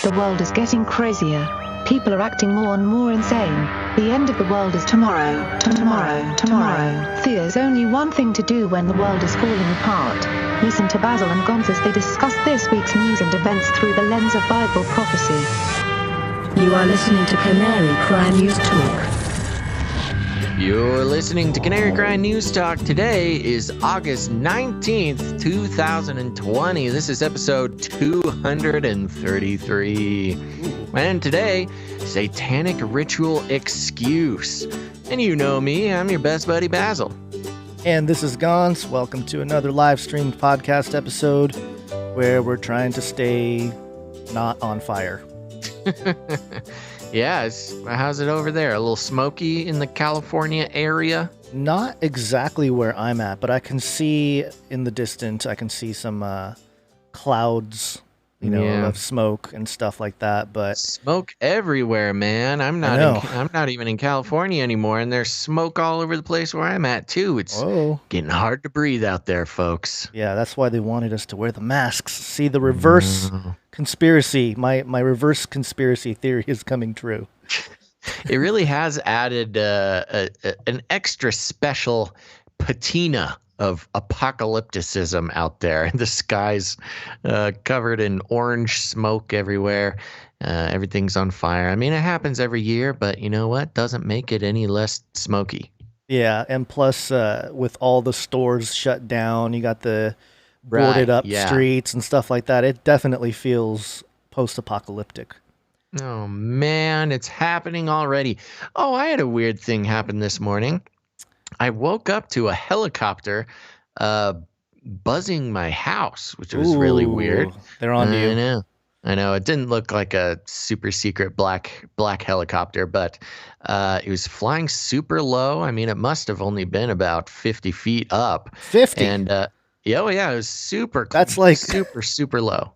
The world is getting crazier. People are acting more and more insane. The end of the world is tomorrow. Tomorrow. There's only one thing to do when the world is falling apart. Listen to Basil and Gonz as they discuss this week's news and events through the lens of Bible prophecy. You are listening to Canary Crime News Talk. You're listening to Canary Crime News Talk. Today is August 19th, 2020. This is episode 233. And today, Satanic Ritual Excuse. And you know me, I'm your best buddy Basil. And this is Gonz. Welcome to another live streamed podcast episode where we're trying to stay not on fire. Yeah, how's it over there? A little smoky in the California area? Not exactly where I'm at, but I can see in the distance, I can see some clouds, of smoke and stuff like that. But smoke everywhere, man. I'm not even in California anymore, and there's smoke all over the place where I'm at too. It's getting hard to breathe out there, folks. Yeah, that's why they wanted us to wear the masks. See, the reverse conspiracy, my reverse conspiracy theory is coming true. It really has added an extra special patina of apocalypticism out there. The sky's covered in orange smoke everywhere. Everything's on fire. I mean, it happens every year, but you know what? Doesn't make it any less smoky. Yeah, and plus with all the stores shut down, you got the boarded up streets and stuff like that. It definitely feels post-apocalyptic. Oh, man, it's happening already. Oh, I had a weird thing happen this morning. I woke up to a helicopter buzzing my house, which was really weird. They're on you. I know. It didn't look like a super secret black helicopter, but it was flying super low. I mean, it must have only been about 50 feet up. 50? And it was super. That's like super low.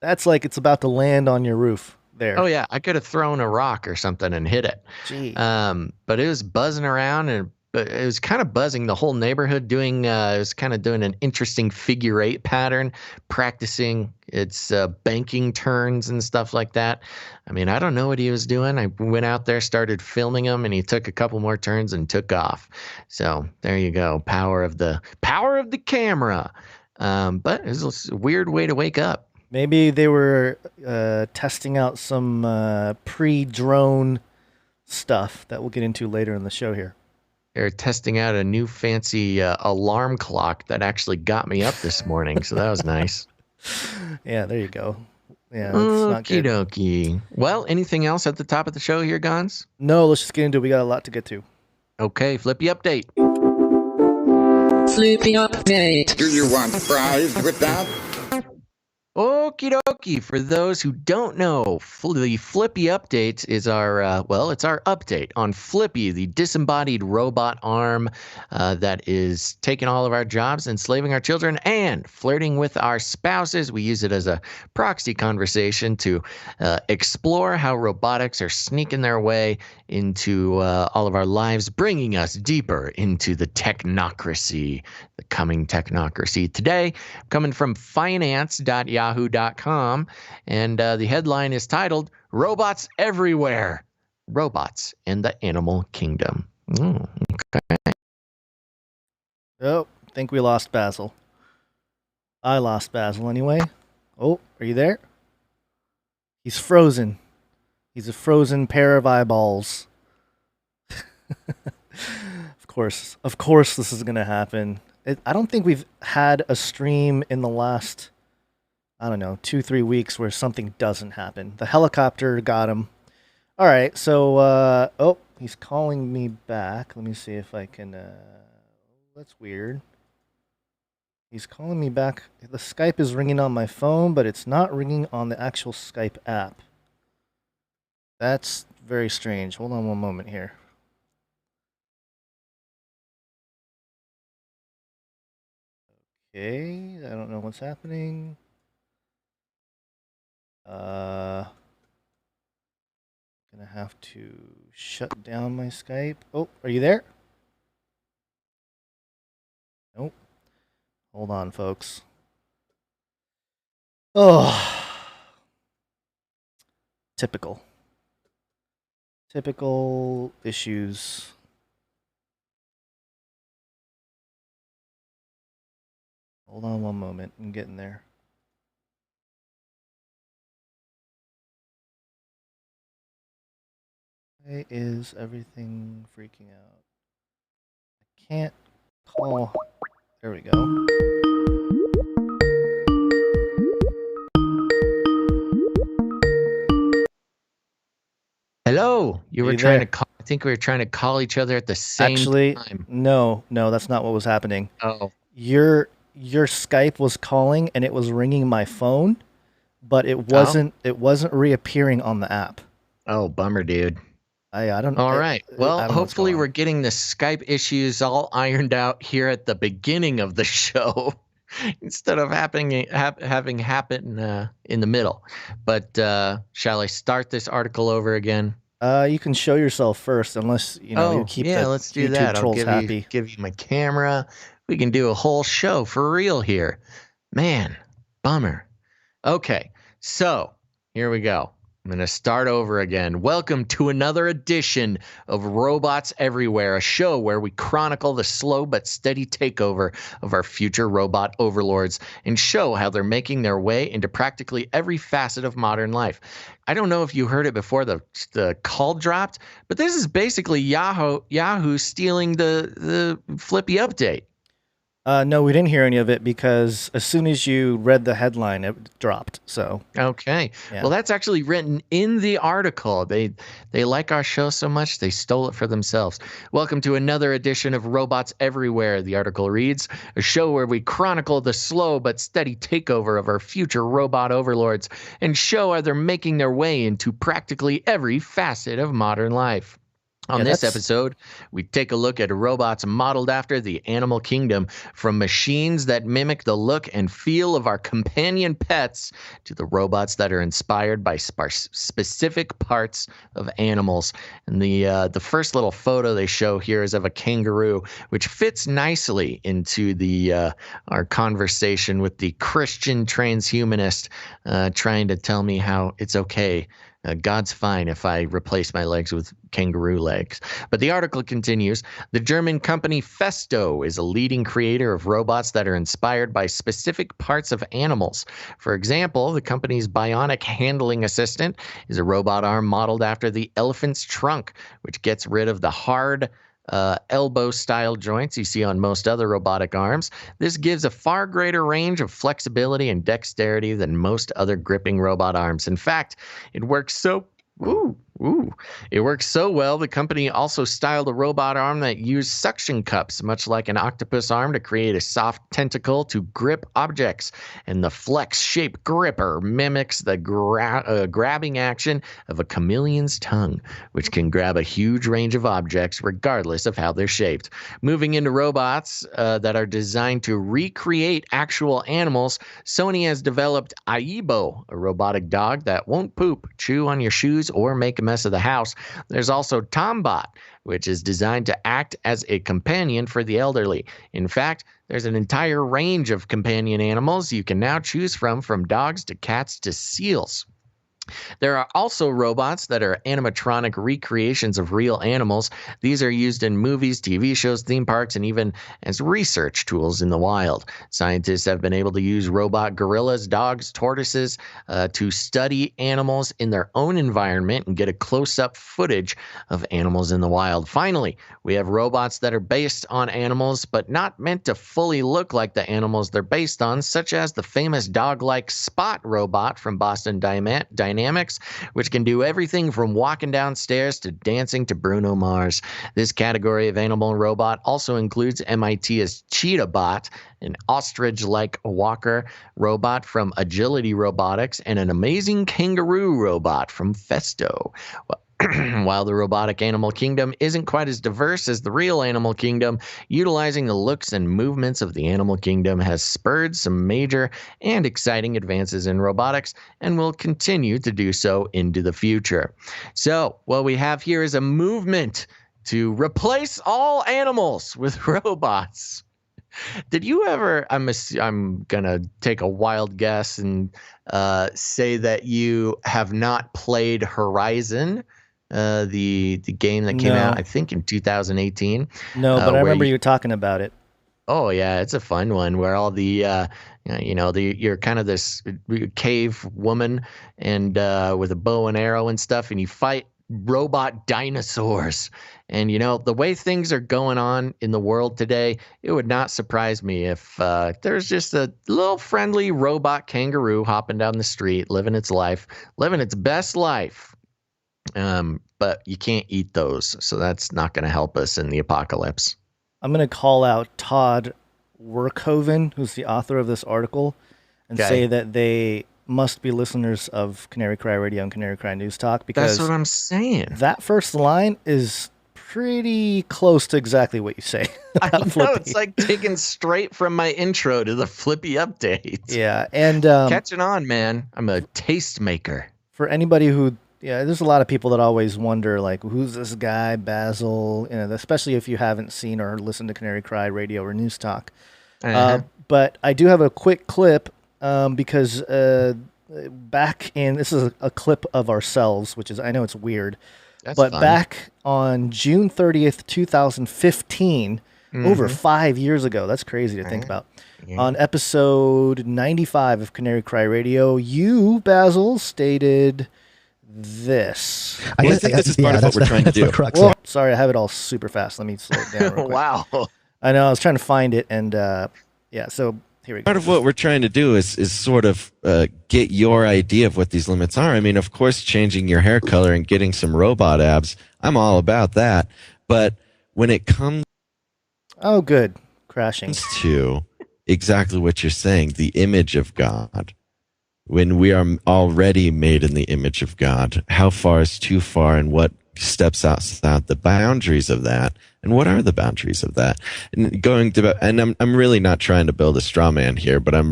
That's like it's about to land on your roof there. Oh yeah, I could have thrown a rock or something and hit it. Jeez. But it was buzzing around, and it was kind of buzzing the whole neighborhood, doing an interesting figure eight pattern, practicing its banking turns and stuff like that. I mean, I don't know what he was doing. I went out there, started filming him, and he took a couple more turns and took off. So there you go, power of the camera. But it was a weird way to wake up. Maybe they were testing out some pre-drone stuff that we'll get into later in the show here. They're testing out a new fancy alarm clock that actually got me up this morning, so that was nice. Yeah, there you go. Yeah, that's not good. Okie dokie. Well, anything else at the top of the show here, Gonz? No, let's just get into it. We got a lot to get to. Okay, Flippy Update. Flippy Update. Do you want fries with that? Okie dokie. For those who don't know, the Flippy Update is it's our update on Flippy, the disembodied robot arm that is taking all of our jobs, enslaving our children, and flirting with our spouses. We use it as a proxy conversation to explore how robotics are sneaking their way into all of our lives, bringing us deeper into the technocracy, the coming technocracy. Today, coming from finance.yahoo.com, and the headline is titled, Robots Everywhere, Robots in the Animal Kingdom. Okay. Oh, I think we lost Basil. I lost Basil anyway. Oh, are you there? He's frozen. He's a frozen pair of eyeballs. Of course this is going to happen. I don't think we've had a stream in the last, 2-3 weeks where something doesn't happen. The helicopter got him. All right, so, he's calling me back. Let me see if I can, that's weird. He's calling me back. The Skype is ringing on my phone, but it's not ringing on the actual Skype app. That's very strange. Hold on one moment here. Okay, I don't know what's happening. Gonna have to shut down my Skype. Oh, are you there? Nope. Hold on, folks. Oh. Typical issues. Hold on one moment. I'm getting there. Why is everything freaking out? I can't call. There we go. Hello. You Are were you trying there? to call. I think we were trying to call each other at the same Actually, time. no, that's not what was happening. Oh. Your Skype was calling and it was ringing my phone, but it wasn't reappearing on the app. Oh, bummer, dude. I don't. All right. Well, I don't know what's hopefully going on. we're getting the Skype issues all ironed out here at the beginning of the show instead of having happen in the middle. But shall I start this article over again? You can show yourself first, unless you keep the let's do YouTube that. I'll trolls happy. give you my camera. We can do a whole show for real here. Man, bummer. Okay, so here we go. I'm going to start over again. Welcome to another edition of Robots Everywhere, a show where we chronicle the slow but steady takeover of our future robot overlords and show how they're making their way into practically every facet of modern life. I don't know if you heard it before the call dropped, but this is basically Yahoo stealing the Flippy update. No, we didn't hear any of it because as soon as you read the headline, it dropped. So okay, yeah. Well, that's actually written in the article. They like our show so much they stole it for themselves. Welcome to another edition of Robots Everywhere. The article reads: a show where we chronicle the slow but steady takeover of our future robot overlords and show how they're making their way into practically every facet of modern life. On this episode, we take a look at robots modeled after the animal kingdom, from machines that mimic the look and feel of our companion pets to the robots that are inspired by specific parts of animals. And the first little photo they show here is of a kangaroo, which fits nicely into the our conversation with the Christian transhumanist trying to tell me how it's okay. God's fine if I replace my legs with kangaroo legs. But the article continues. The German company Festo is a leading creator of robots that are inspired by specific parts of animals. For example, the company's bionic handling assistant is a robot arm modeled after the elephant's trunk, which gets rid of the hard elbow-style joints you see on most other robotic arms. This gives a far greater range of flexibility and dexterity than most other gripping robot arms. In fact, it works so It works so well, the company also styled a robot arm that used suction cups, much like an octopus arm, to create a soft tentacle to grip objects. And the flex-shaped gripper mimics the grabbing action of a chameleon's tongue, which can grab a huge range of objects regardless of how they're shaped. Moving into robots that are designed to recreate actual animals, Sony has developed Aibo, a robotic dog that won't poop, chew on your shoes, or make a mess of the house. There's also Tombot, which is designed to act as a companion for the elderly. In fact, there's an entire range of companion animals you can now choose from dogs to cats to seals. There are also robots that are animatronic recreations of real animals. These are used in movies, TV shows, theme parks, and even as research tools in the wild. Scientists have been able to use robot gorillas, dogs, tortoises to study animals in their own environment and get a close-up footage of animals in the wild. Finally, we have robots that are based on animals but not meant to fully look like the animals they're based on, such as the famous dog-like Spot robot from Boston Dynamics, which can do everything from walking downstairs to dancing to Bruno Mars. This category of animal robot also includes MIT's Cheetah Bot, an ostrich-like walker robot from Agility Robotics, and an amazing kangaroo robot from Festo. While the robotic animal kingdom isn't quite as diverse as the real animal kingdom, utilizing the looks and movements of the animal kingdom has spurred some major and exciting advances in robotics and will continue to do so into the future. So what we have here is a movement to replace all animals with robots. Did you ever? I'm gonna take a wild guess and say that you have not played Horizon, the game that came out, No. I think, in 2018. No, but I Where remember you talking about it. Oh yeah, it's a fun one where all the you're kind of this cave woman and with a bow and arrow and stuff, and you fight robot dinosaurs. And the way things are going on in the world today, it would not surprise me if there's just a little friendly robot kangaroo hopping down the street, living its life, living its best life. But you can't eat those, so that's not going to help us in the apocalypse. I'm going to call out Todd Werkhoven, who's the author of this article, and say that they must be listeners of Canary Cry Radio and Canary Cry News Talk, because that's what I'm saying. That first line is pretty close to exactly what you say. I know, Flippy. It's like taken straight from my intro to the Flippy update. Yeah, and catching on, man. I'm a tastemaker. For anybody who, there's a lot of people that always wonder, like, who's this guy, Basil? Especially if you haven't seen or listened to Canary Cry Radio or News Talk. But I do have a quick clip because this is a clip of ourselves, which is, I know it's weird. That's fun. Back on June 30th, 2015, over 5 years ago, that's crazy to think about. Yeah. On episode 95 of Canary Cry Radio, you, Basil, stated this. I think this is part of what we're trying to do. Sorry, I have it all super fast. Let me slow it down real quick. Wow. I know, I was trying to find it, and so here we go. Part of what we're trying to do is sort of get your idea of what these limits are. I mean, of course, changing your hair color and getting some robot abs, I'm all about that. But when it comes crashing to exactly what you're saying, the image of God, when we are already made in the image of God, how far is too far, and what steps outside the boundaries of that, and what are the boundaries of that? And I'm really not trying to build a straw man here, but I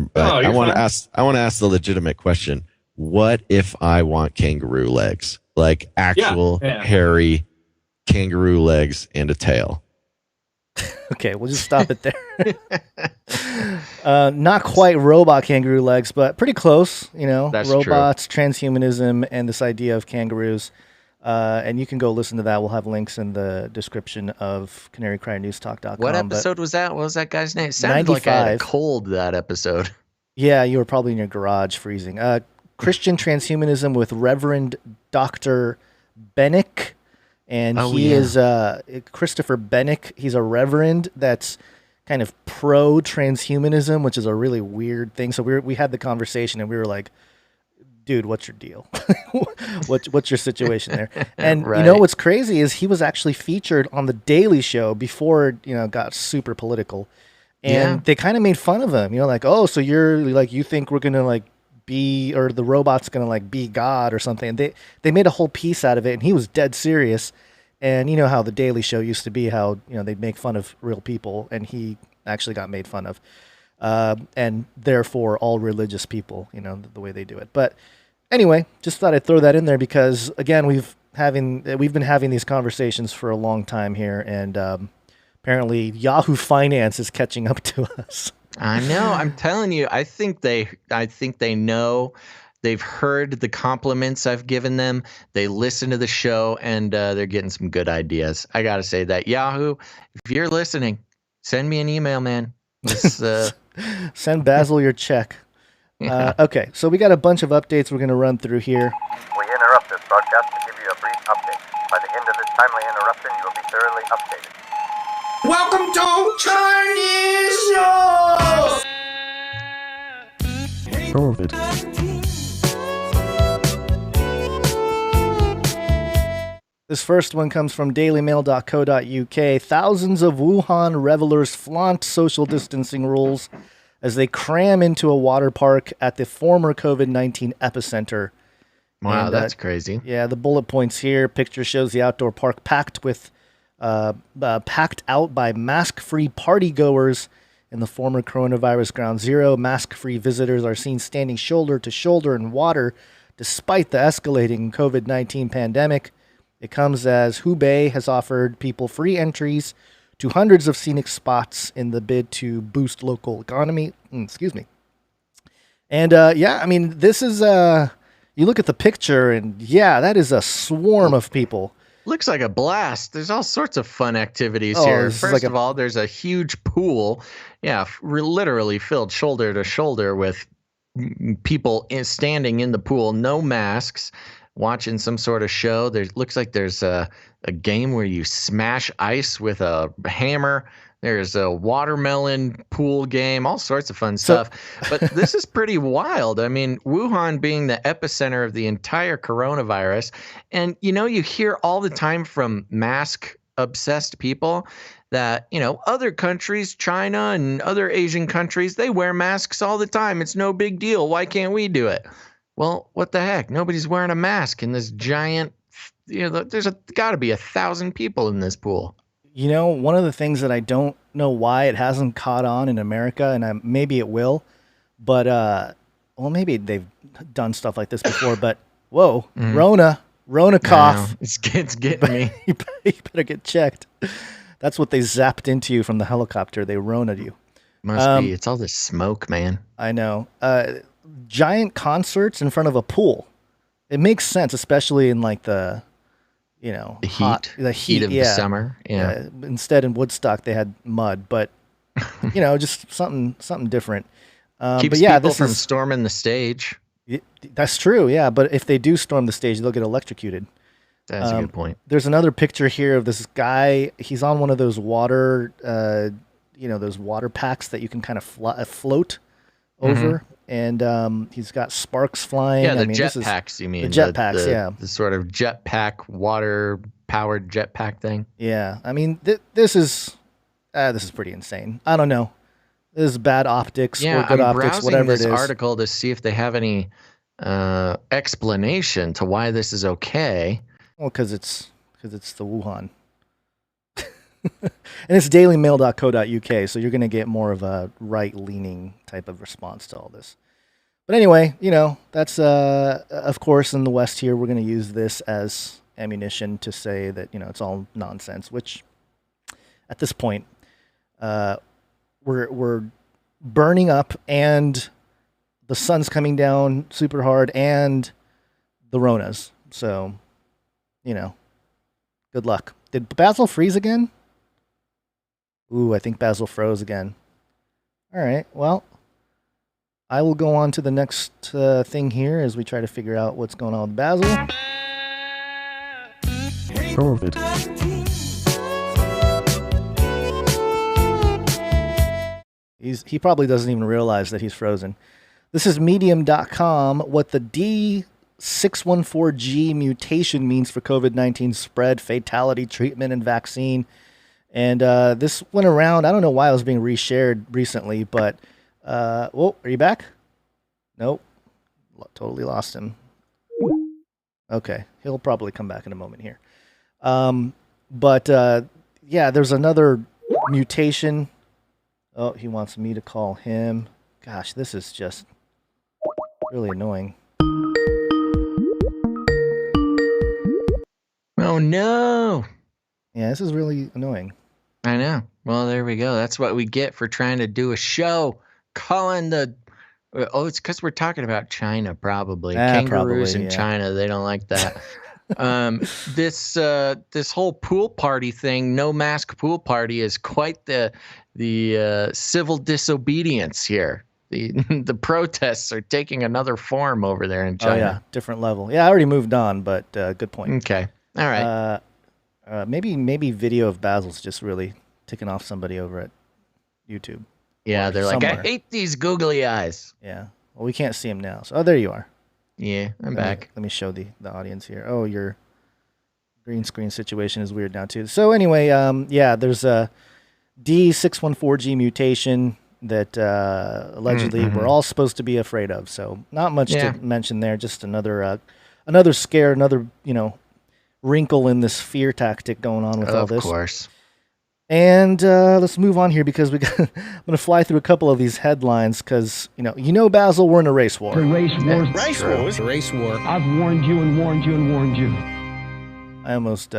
want to ask the legitimate question: what if I want kangaroo legs, like actual hairy kangaroo legs and a tail? Okay, we'll just stop it there. Not quite robot kangaroo legs, but pretty close. That's robots, true. Transhumanism, and this idea of kangaroos. And you can go listen to that. We'll have links in the description of canarycrynewstalk.com. What episode was that? What was that guy's name? It sounded 95. like I had a cold that episode. Yeah, you were probably in your garage freezing. Christian Transhumanism with Reverend Dr. Bennick. And he is Christopher Bennick. He's a reverend that's kind of pro-transhumanism, which is a really weird thing. So we had the conversation, and we were like, dude, what's your deal? what's your situation there? And right. What's crazy is he was actually featured on The Daily Show before it got super political. And they kind of made fun of him, like, oh, so you're like, you think we're going to like be, or the robot's going to like be God or something. And they made a whole piece out of it, and he was dead serious. And you know how The Daily Show used to be, how, they'd make fun of real people, and he actually got made fun of. And therefore all religious people, the way they do it. But anyway, just thought I'd throw that in there because, again, we've been having these conversations for a long time here, and apparently Yahoo Finance is catching up to us. I know. I'm telling you. I think they know. They've heard the compliments I've given them. They listen to the show, and they're getting some good ideas. I gotta say that. Yahoo, if you're listening, send me an email, man. Send Basil your check. Okay, so we got a bunch of updates we're going to run through here. We interrupt this broadcast to give you a brief update. By the end of this timely interruption, you will be thoroughly updated. Welcome to Chinese News! This first one comes from dailymail.co.uk. Thousands of Wuhan revelers flaunt social distancing rules as they cram into a water park at the former COVID-19 epicenter. Wow, that's crazy. Yeah, the bullet points here. Picture shows the outdoor park packed out by mask-free partygoers in the former coronavirus ground zero. Mask-free visitors are seen standing shoulder to shoulder in water despite the escalating COVID-19 pandemic. It comes as Hubei has offered people free entries to hundreds of scenic spots in the bid to boost local economy. Excuse me. And yeah, I mean, this is you look at the picture, and yeah, that is a swarm of people. Looks like a blast. There's all sorts of fun activities Oh, here. this is First like of all, there's a huge pool. Yeah, literally filled shoulder to shoulder with people standing in the pool, no masks, watching some sort of show. There looks like there's a game where you smash ice with a hammer. There's a watermelon pool game, all sorts of fun stuff. But this is pretty wild. I mean, Wuhan being the epicenter of the entire coronavirus. And, you know, you hear all the time from mask-obsessed people that, you know, other countries, China and other Asian countries, they wear masks all the time. It's no big deal. Why can't we do it? Well, what the heck? Nobody's wearing a mask in this giant, you know, there's got to be 1,000 people in this pool. You know, one of the things that I don't know why it hasn't caught on in America, and maybe it will, but, well, maybe they've done stuff like this before, but, whoa, Rona cough. It's getting me. You better get checked. That's what they zapped into you from the helicopter. They Rona'd you. Must be. It's all this smoke, man. I know. Giant concerts in front of a pool. It makes sense, especially in like the, you know, the heat of yeah. the summer. Yeah. Instead, in Woodstock, they had mud, but you know, just something different. Keeps but yeah, people from storming the stage. That's true. Yeah, but if they do storm the stage, they'll get electrocuted. That's a good point. There's another picture here of this guy. He's on one of those water, you know, those water packs that you can kind of float over. And he's got sparks flying. Yeah, the jetpacks, you mean? The jetpacks, yeah. The sort of jetpack, water-powered jetpack thing. Yeah, I mean, this is pretty insane. I don't know. This is bad optics or good optics, whatever it is. I'm browsing this article to see if they have any explanation to why this is okay. Well, because it's the Wuhan. And it's dailymail.co.uk, so you're going to get more of a right-leaning type of response to all this. But anyway, you know, that's, of course, in the West here, we're going to use this as ammunition to say that, you know, it's all nonsense, which, at this point, we're burning up, and the sun's coming down super hard, and the Ronas. So, you know, good luck. Did Basil freeze again? Ooh, I think Basil froze again. All right, well, I will go on to the next thing here as we try to figure out what's going on with Basil. COVID. He probably doesn't even realize that he's frozen. This is medium.com. What the D614G mutation means for COVID-19 spread, fatality, treatment, and vaccine. And this went around. I don't know why it was being reshared recently, but whoa, are you back? Nope. Totally lost him. Okay. He'll probably come back in a moment here. But yeah, there's another mutation. Oh, he wants me to call him. Gosh, this is just really annoying. Oh, no. Yeah, this is really annoying. I know. Well, there we go. That's what we get for trying to do a show. Calling the... Oh, it's because we're talking about China, probably. Kangaroos in China, they don't like that. This whole pool party thing, no mask pool party, is quite the civil disobedience here. The protests are taking another form over there in China. Oh, yeah, different level. Yeah, I already moved on, but good point. Okay, all right. Maybe video of Basil's just really ticking off somebody over at YouTube. Yeah, they're somewhere. Like, I hate these googly eyes. Yeah. Well, we can't see him now. So, there you are. Yeah, I'm back. Let me show the audience here. Oh, your green screen situation is weird now, too. So, anyway, yeah, there's a D614G mutation that allegedly we're all supposed to be afraid of. So, not much to mention there. Just another scare, another, you know, wrinkle in this fear tactic going on with all this. Of course. And let's move on here because I'm going to fly through a couple of these headlines because, you know, Basil, we're in a race war. The race war. Race war. I've warned you and warned you and warned you. I almost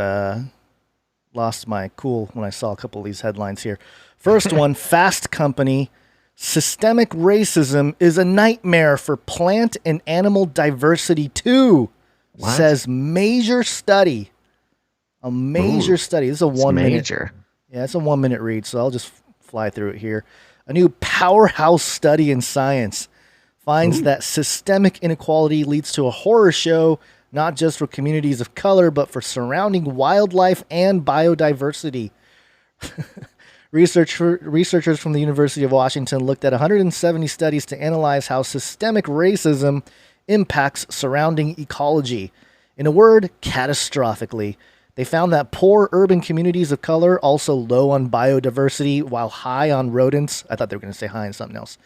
lost my cool when I saw a couple of these headlines here. First one, Fast Company. Systemic racism is a nightmare for plant and animal diversity too, says major study. A major study. This is a 1 minute. Major. Yeah, it's a 1 minute read, so I'll just fly through it here. A new powerhouse study in science finds that systemic inequality leads to a horror show, not just for communities of color, but for surrounding wildlife and biodiversity. Researchers from the University of Washington looked at 170 studies to analyze how systemic racism impacts surrounding ecology. In a word, catastrophically. They found that poor urban communities of color, also low on biodiversity while high on rodents. I thought they were going to say high on something else.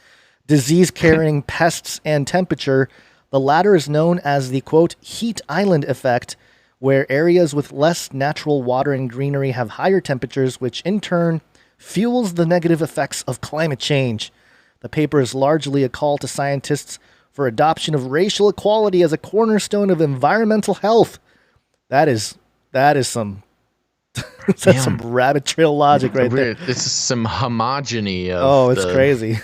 Disease-carrying pests and temperature. The latter is known as the, quote, heat island effect, where areas with less natural water and greenery have higher temperatures, which in turn fuels the negative effects of climate change. The paper is largely a call to scientists for adoption of racial equality as a cornerstone of environmental health. That is some that's some rabbit trail logic right there. This is some homogeny of it's crazy.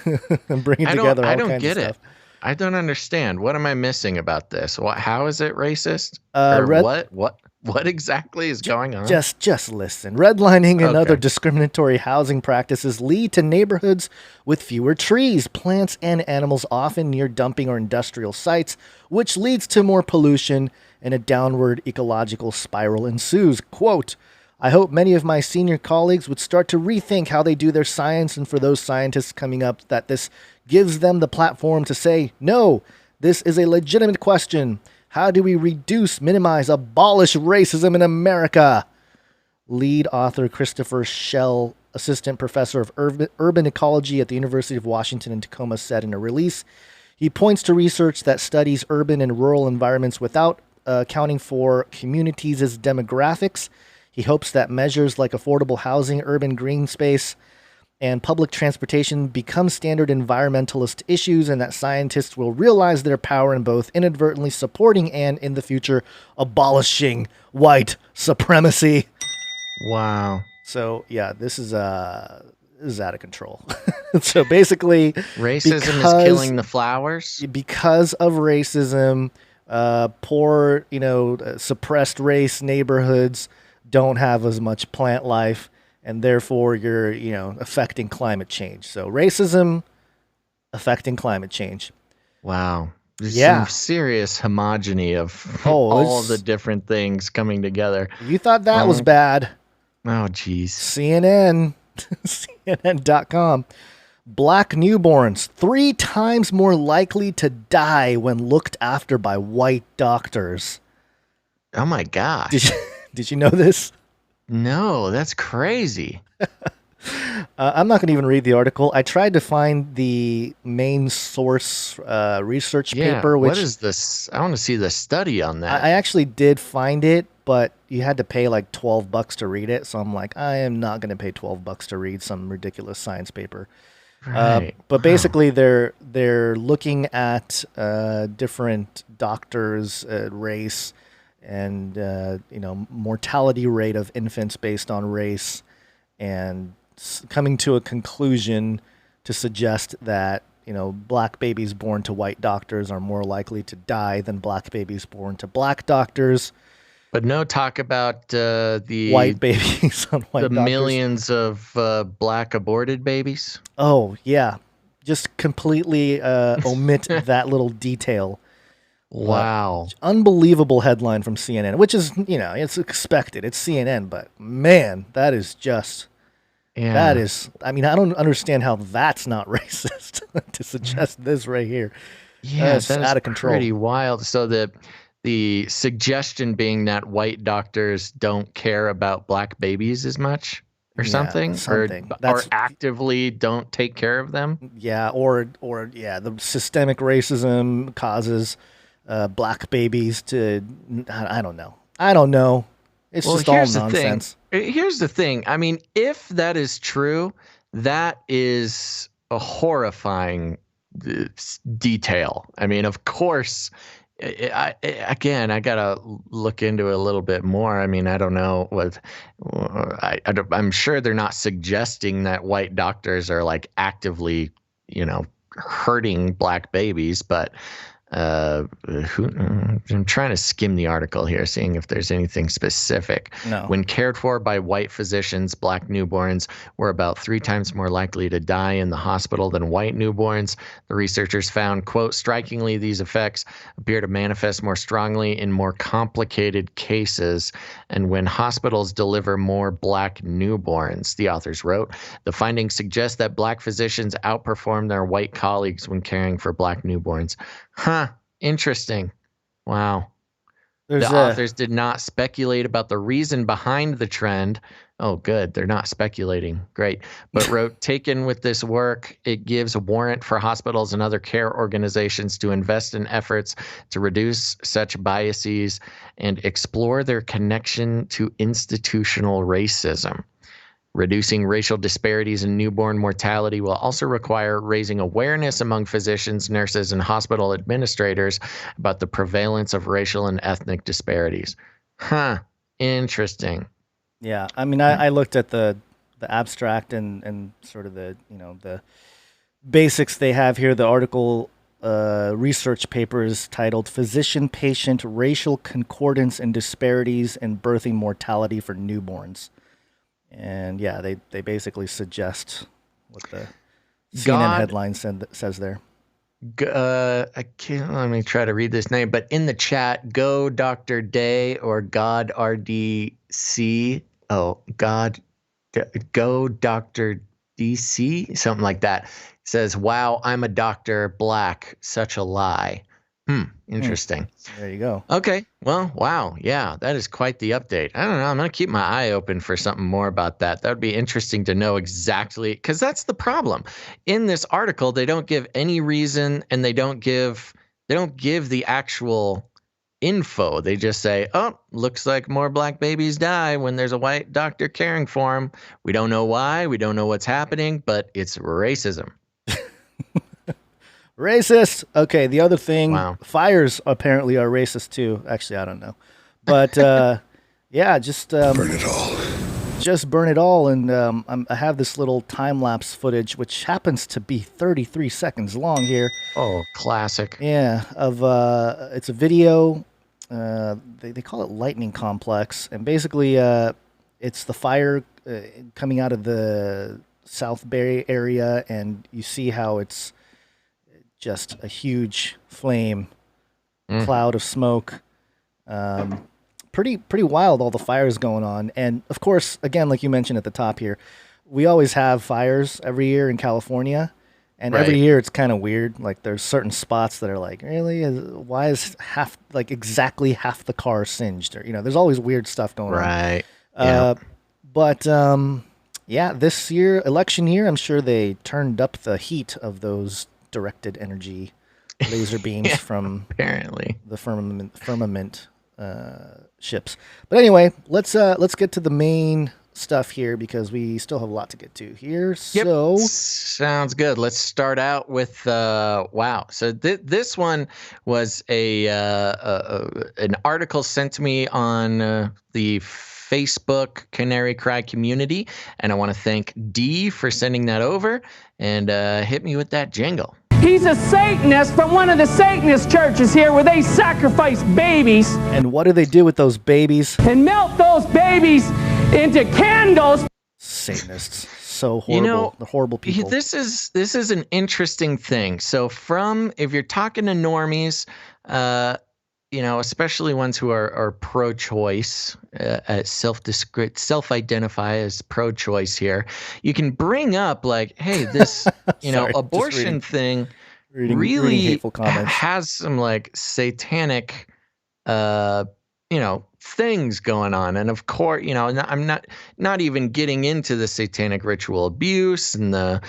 Bringing together all kinds of stuff. I don't understand. What am I missing about this? How is it racist? What exactly is going on? Just listen. Redlining and other discriminatory housing practices lead to neighborhoods with fewer trees, plants, and animals, often near dumping or industrial sites, which leads to more pollution and a downward ecological spiral ensues. Quote, I hope many of my senior colleagues would start to rethink how they do their science, and for those scientists coming up, that this gives them the platform to say, no, this is a legitimate question. How do we reduce, minimize, abolish racism in America? Lead author Christopher Schell, assistant professor of urban ecology at the University of Washington in Tacoma, said in a release. He points to research that studies urban and rural environments without accounting for communities' demographics. He hopes that measures like affordable housing, urban green space, and public transportation become standard environmentalist issues, and that scientists will realize their power in both inadvertently supporting and, in the future, abolishing white supremacy. Wow. So, yeah, this is out of control. So basically, racism is killing the flowers? Because of racism, poor, suppressed race neighborhoods don't have as much plant life, and therefore you're, affecting climate change. So racism affecting climate change. Wow. There's some serious homogeny of all the different things coming together. You thought that was bad. Oh, geez. CNN, CNN.com. Black newborns 3 times more likely to die when looked after by white doctors. Oh, my gosh. Did you know this? No, that's crazy. I'm not going to even read the article. I tried to find the main source research paper. What is this? I want to see the study on that. I actually did find it, but you had to pay like $12 to read it. So I'm like, I am not going to pay $12 to read some ridiculous science paper. Right. But basically, they're looking at different doctors, race, and mortality rate of infants based on race, and coming to a conclusion to suggest that black babies born to white doctors are more likely to die than black babies born to black doctors. But no talk about the white babies on white doctors. Millions of black aborted babies. Oh yeah, just completely omit that little detail. Wow. Unbelievable headline from CNN, which is, it's expected. It's CNN, but man, that is just, that is, I don't understand how that's not racist to suggest this right here. Yeah, that's out of control. Pretty wild. So the suggestion being that white doctors don't care about black babies as much or something. Or actively don't take care of them. Yeah. Or the systemic racism causes black babies to, I don't know. It's just all nonsense. Here's the thing. If that is true, that is a horrifying detail. Of course, Again, I gotta look into it a little bit more. I mean, I don't know what. I'm sure they're not suggesting that white doctors are like actively, hurting black babies, but I'm trying to skim the article here, seeing if there's anything specific. No. When cared for by white physicians, black newborns were about 3 times more likely to die in the hospital than white newborns. The researchers found, quote, strikingly, these effects appear to manifest more strongly in more complicated cases and when hospitals deliver more black newborns, the authors wrote. The findings suggest that black physicians outperform their white colleagues when caring for black newborns. Huh. Interesting. Wow. The authors did not speculate about the reason behind the trend. Oh, good. They're not speculating. Great. But wrote, taken with this work, it gives a warrant for hospitals and other care organizations to invest in efforts to reduce such biases and explore their connection to institutional racism. Reducing racial disparities in newborn mortality will also require raising awareness among physicians, nurses, and hospital administrators about the prevalence of racial and ethnic disparities. Huh. Interesting. Yeah. I mean, I looked at the abstract and sort of the basics they have here. The article research paper is titled Physician-Patient Racial Concordance and Disparities in Birthing Mortality for Newborns. And yeah, they basically suggest what the CNN headline says there. Let me try to read this name, but in the chat, Go Dr. Day or God RDC. Oh, God, Go Dr. DC, something like that. Says, wow, I'm a doctor, black, such a lie. Interesting. There you go. Okay. Well, wow. Yeah, that is quite the update. I don't know. I'm going to keep my eye open for something more about that. That would be interesting to know exactly, because that's the problem. In this article, they don't give any reason and they don't give the actual info. They just say, oh, looks like more black babies die when there's a white doctor caring for them. We don't know why. We don't know what's happening, but it's racism. Racist. Okay, the other thing, Wow. Fires apparently are racist too. Actually, I don't know. But yeah, just burn it all. Just burn it all. And I have this little time-lapse footage, which happens to be 33 seconds long here. Oh, classic. Yeah, it's a video. They call it Lightning Complex. And basically, it's the fire coming out of the South Bay area, and you see how it's just a huge flame, cloud of smoke. Pretty wild, all the fires going on. And of course, again, like you mentioned at the top here, we always have fires every year in California. And every year it's kind of weird. Like there's certain spots that are like, really? Why is exactly half the car singed? Or, there's always weird stuff going on. Right. Yeah. But yeah, this year, election year, I'm sure they turned up the heat of those directed energy laser beams from apparently the firmament ships. But anyway, let's get to the main stuff here because we still have a lot to get to here. Yep. So sounds good. Let's start out with wow. So this one was an article sent to me on the Facebook Canary Cry community, and I want to thank Dee for sending that over. And hit me with that jingle. He's a Satanist from one of the Satanist churches here where they sacrifice babies. And what do they do with those babies? And melt those babies into candles. Satanists. So horrible. They're horrible people. This is an interesting thing. So if you're talking to normies, especially ones who are pro-choice, self-identify as pro-choice here, you can bring up like, hey, this, Sorry, abortion thing reading hateful comments. has some like satanic, things going on. And of course, I'm not even getting into the satanic ritual abuse and the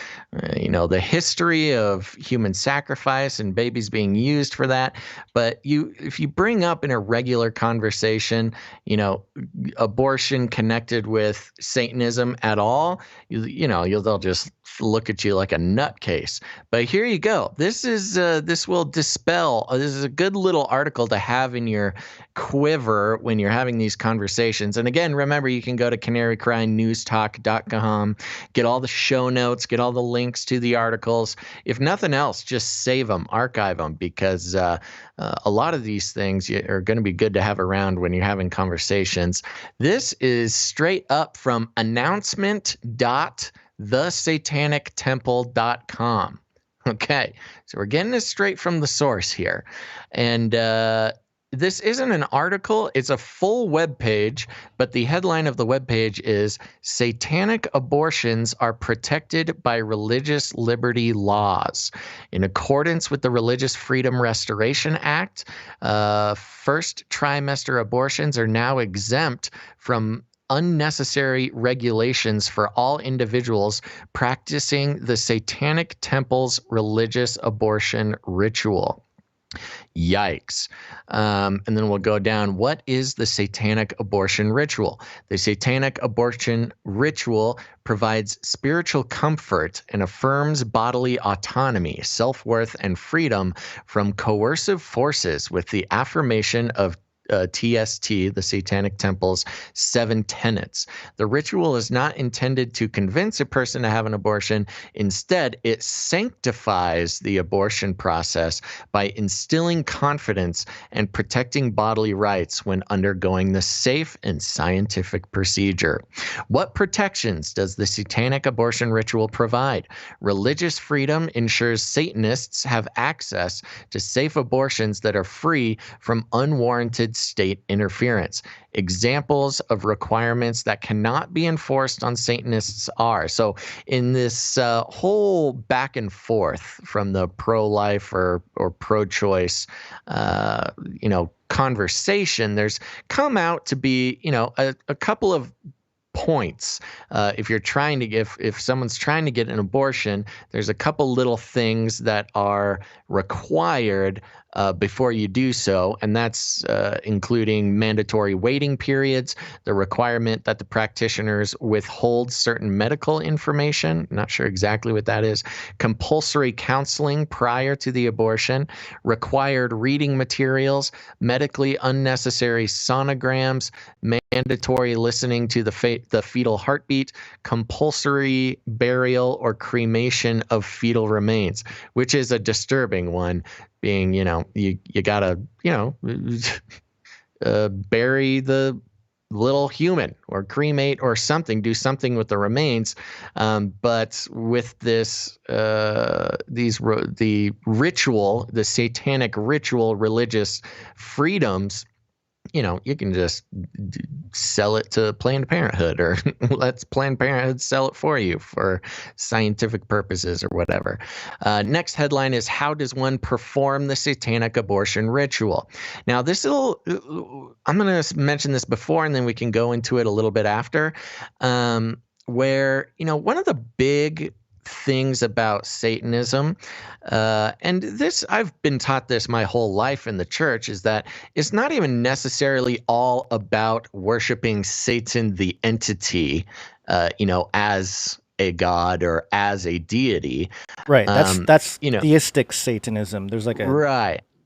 history of human sacrifice and babies being used for that. But if you bring up in a regular conversation, abortion connected with Satanism at all, they'll just look at you like a nutcase. But here you go. This will dispel. This is a good little article to have in your quiver when you're having these conversations. And again, remember, you can go to canarycrimenewstalk.com, get all the show notes, get all the links to the articles. If nothing else, just save them, archive them, because a lot of these things are going to be good to have around when you're having conversations. This is straight up from announcement.thesatanictemple.com. Okay, so we're getting this straight from the source here. And this isn't an article, it's a full web page, but the headline of the web page is Satanic Abortions Are Protected by Religious Liberty Laws. In accordance with the Religious Freedom Restoration Act, first trimester abortions are now exempt from unnecessary regulations for all individuals practicing the Satanic Temple's religious abortion ritual. Yikes. And then we'll go down. What is the Satanic abortion ritual? The Satanic abortion ritual provides spiritual comfort and affirms bodily autonomy, self-worth, and freedom from coercive forces with the affirmation of TST, the Satanic Temple's 7 tenets. The ritual is not intended to convince a person to have an abortion. Instead, it sanctifies the abortion process by instilling confidence and protecting bodily rights when undergoing the safe and scientific procedure. What protections does the Satanic abortion ritual provide? Religious freedom ensures Satanists have access to safe abortions that are free from unwarranted state interference. Examples of requirements that cannot be enforced on Satanists are. So in this whole back and forth from the pro-life or pro-choice, conversation, there's come out to be, a couple of points. If someone's trying to get an abortion, there's a couple little things that are required before you do so, and that's including mandatory waiting periods, the requirement that the practitioners withhold certain medical information, not sure exactly what that is, compulsory counseling prior to the abortion, required reading materials, medically unnecessary sonograms, mandatory listening to the fetal heartbeat, compulsory burial or cremation of fetal remains, which is a disturbing one, being, you gotta, bury the little human or cremate or something, do something with the remains. But with this, the ritual, the Satanic ritual, religious freedoms, you can just sell it to Planned Parenthood, or let's Planned Parenthood sell it for you for scientific purposes or whatever. Next headline is, how does one perform the Satanic abortion ritual? Now, I'm going to mention this before, and then we can go into it a little bit after, where, one of the big things about Satanism, and this, I've been taught this my whole life in the church, is that it's not even necessarily all about worshiping Satan, the entity, as a god or as a deity. Right. That's theistic Satanism. There's like a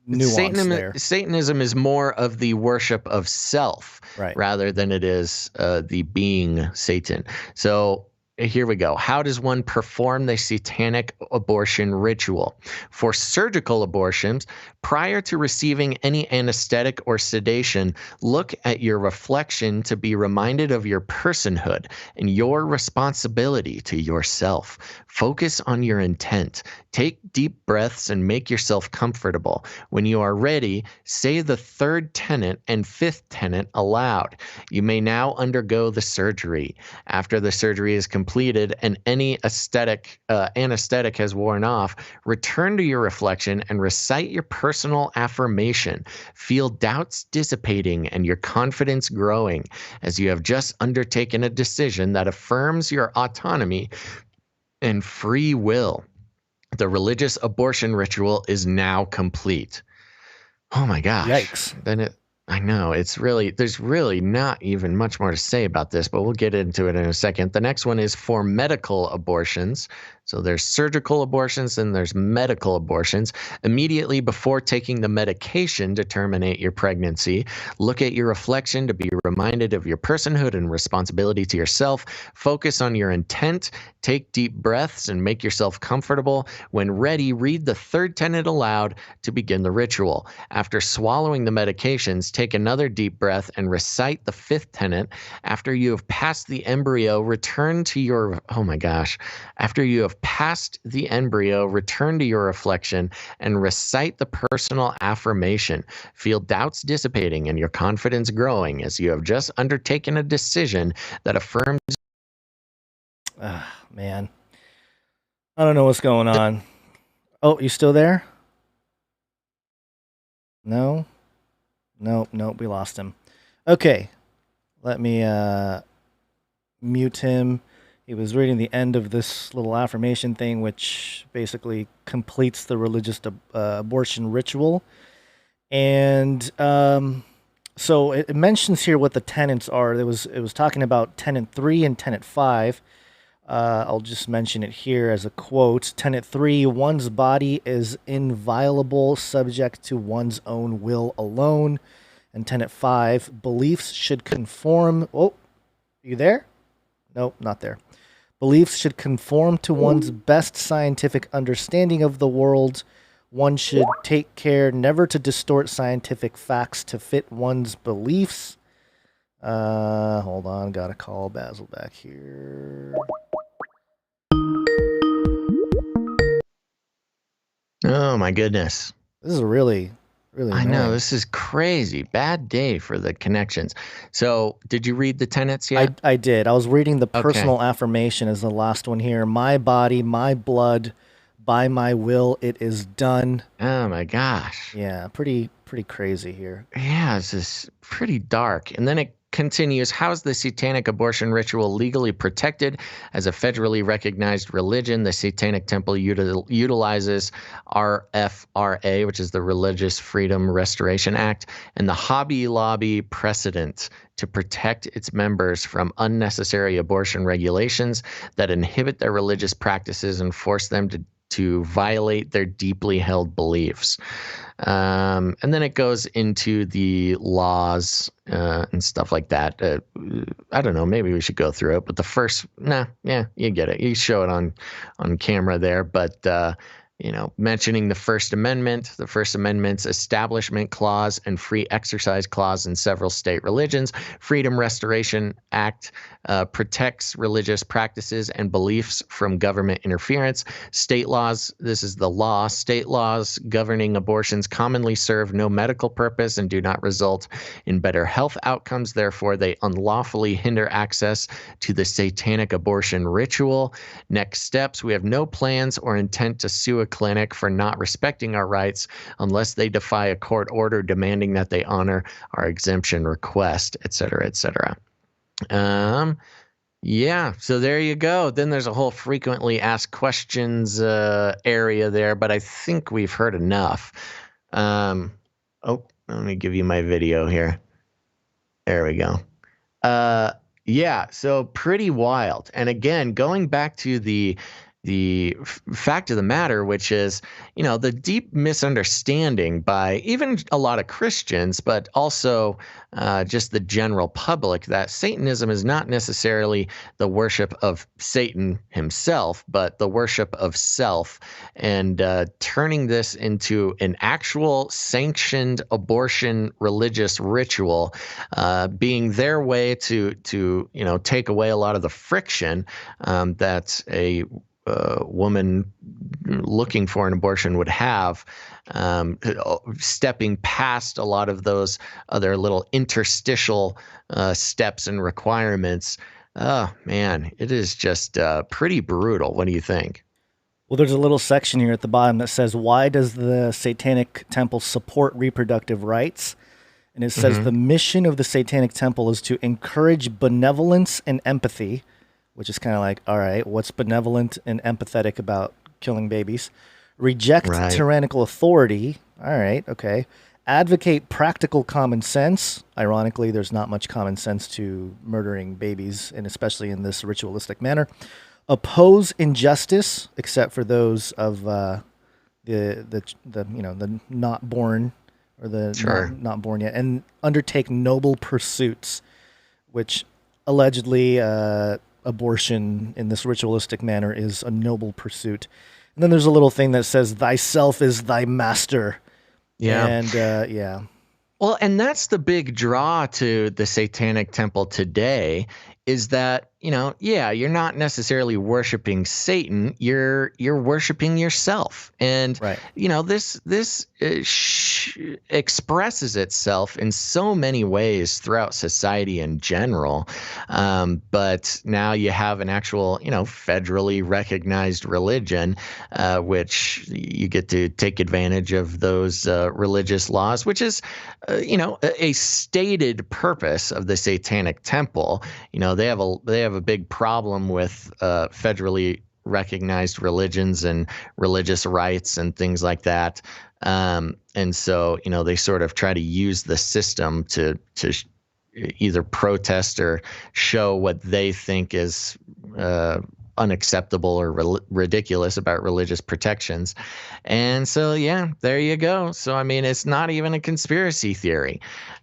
nuance there. Satanism is more of the worship of self, rather than it is the being Satan. So here we go. How does one perform the Satanic abortion ritual? For surgical abortions, prior to receiving any anesthetic or sedation, look at your reflection to be reminded of your personhood and your responsibility to yourself. Focus on your intent. Take deep breaths and make yourself comfortable. When you are ready, say the 3rd tenet and 5th tenet aloud. You may now undergo the surgery. After the surgery is completed and any anesthetic has worn off, return to your reflection and recite your personal affirmation. Feel doubts dissipating and your confidence growing as you have just undertaken a decision that affirms your autonomy and free will. The religious abortion ritual is now complete. Oh my gosh. Yikes. Then I know there's really not even much more to say about this, but we'll get into it in a second. The next one is for medical abortions. So there's surgical abortions and there's medical abortions. Immediately before taking the medication to terminate your pregnancy, look at your reflection to be reminded of your personhood and responsibility to yourself. Focus on your intent. Take deep breaths and make yourself comfortable. When ready, read the third tenet aloud to begin the ritual. After swallowing the medications, take another deep breath and recite the fifth tenet. After you have passed the embryo, return to your, oh my gosh, after you have passed the embryo, return to your reflection and recite the personal affirmation. Feel doubts dissipating and your confidence growing as you have just undertaken a decision that affirms. Man. I don't know what's going on. Oh, you still there? No? Nope, we lost him. Okay. Let me mute him. He was reading the end of this little affirmation thing, which basically completes the religious abortion ritual. And so it mentions here what the tenets are. It was talking about tenet 3 and tenet 5. I'll just mention it here as a quote. Tenet 3, one's body is inviolable, subject to one's own will alone. And tenet 5, beliefs should conform. Oh, you there? Nope, not there. Beliefs should conform to one's best scientific understanding of the world. One should take care never to distort scientific facts to fit one's beliefs. Hold on, gotta call Basil back here. Oh my goodness. This is really I know, this is crazy. Bad day for the connections. So, did you read the tenets yet? I did. I was reading the personal affirmation as the last one here. My body, my blood, by my will, it is done. Oh my gosh. Yeah, pretty crazy here. Yeah, this is pretty dark. And then it continues, how is the satanic abortion ritual legally protected as a federally recognized religion? The Satanic Temple utilizes RFRA, which is the Religious Freedom Restoration Act, and the Hobby Lobby precedent to protect its members from unnecessary abortion regulations that inhibit their religious practices and force them to violate their deeply held beliefs. And then it goes into the laws and stuff like that. I don't know. Maybe we should go through it. But the first, you get it. You show it on camera there. But mentioning the First Amendment's Establishment Clause and Free Exercise Clause in several state religions. Freedom Restoration Act protects religious practices and beliefs from government interference. State laws, this is the law. State laws governing abortions commonly serve no medical purpose and do not result in better health outcomes. Therefore, they unlawfully hinder access to the satanic abortion ritual. Next steps, we have no plans or intent to sue a clinic for not respecting our rights unless they defy a court order demanding that they honor our exemption request, et cetera, et cetera. Yeah, so there you go. Then there's a whole frequently asked questions area there, but I think we've heard enough. Let me give you my video here. There we go. Yeah, so pretty wild. And again, going back to the fact of the matter, which is, the deep misunderstanding by even a lot of Christians, but also just the general public, that Satanism is not necessarily the worship of Satan himself, but the worship of self, and turning this into an actual sanctioned abortion religious ritual, being their way to take away a lot of the friction that a woman looking for an abortion would have, stepping past a lot of those other little interstitial steps and requirements. Oh man, it is just pretty brutal. What do you think? Well, there's a little section here at the bottom that says, why does the Satanic Temple support reproductive rights? And it says the mission of the Satanic Temple is to encourage benevolence and empathy, which is kind of like, all right, what's benevolent and empathetic about killing babies? Reject tyrannical authority. All right, okay. advocate practical common sense. Ironically, there's not much common sense to murdering babies, and especially in this ritualistic manner. Oppose injustice, except for those of the not born or the not born yet, and undertake noble pursuits, which allegedly abortion in this ritualistic manner is a noble pursuit. And then there's a little thing that says, "Thyself is thy master." Yeah. And Well, and that's the big draw to the Satanic Temple today, is that, you're not necessarily worshiping Satan, you're worshiping yourself. And right. This expresses itself in so many ways throughout society in general. But now you have an actual, federally recognized religion, which you get to take advantage of those religious laws, which is, a stated purpose of the Satanic Temple. They have a big problem with federally recognized religions and religious rights and things like that. And so, they sort of try to use the system to either protest or show what they think is unacceptable or ridiculous about religious protections. And so, there you go. So, it's not even a conspiracy theory.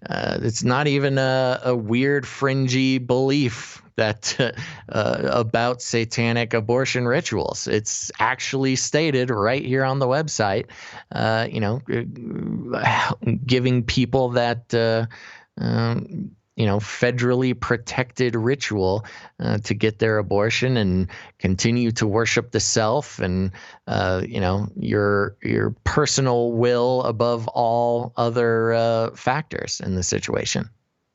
It's not even a weird, fringy belief that about satanic abortion rituals. It's actually stated right here on the website, giving people that federally protected ritual to get their abortion and continue to worship the self and, your personal will above all other factors in the situation.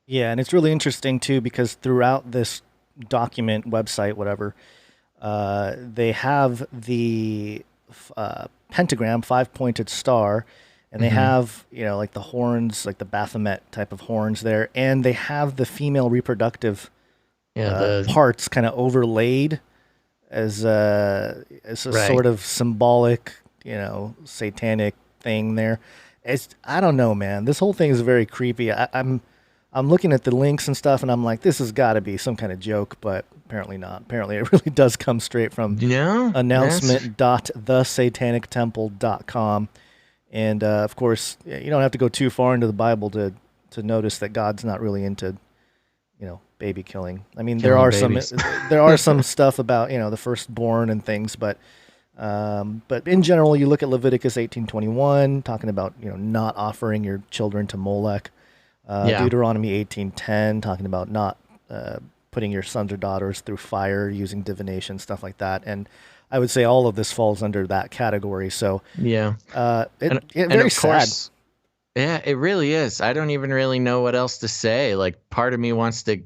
Yeah, and it's really interesting, too, because throughout this document, website, whatever, they have the pentagram, 5-pointed star, and they have, like the horns, like the Baphomet type of horns there, and they have the female reproductive parts kind of overlaid as a sort of symbolic, satanic thing there. I don't know, man. This whole thing is very creepy. I'm looking at the links and stuff, and I'm like, this has got to be some kind of joke, but apparently not. Apparently, it really does come straight from announcement.thesatanictemple.com. And, of course, you don't have to go too far into the Bible to notice that God's not really into, baby killing. There are some stuff about, the firstborn and things, but in general, you look at Leviticus 18:21, talking about, not offering your children to Molech. Deuteronomy 18:10, talking about not putting your sons or daughters through fire, using divination, stuff like that. And I would say all of this falls under that category. So very sad. Yeah, it really is. I don't even really know what else to say. Like, part of me wants to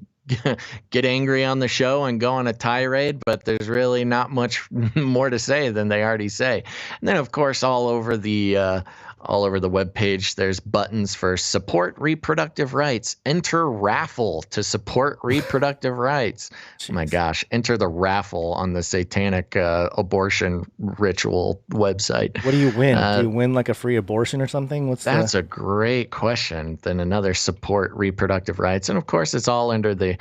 get angry on the show and go on a tirade, but there's really not much more to say than they already say. And then, of course, all over the webpage, there's buttons for support reproductive rights, enter raffle to support reproductive rights. Jeez. Oh my gosh, enter the raffle on the satanic abortion ritual website. What do you win? Do you win like a free abortion or something? That's a great question. Then another support reproductive rights. And of course, it's all under the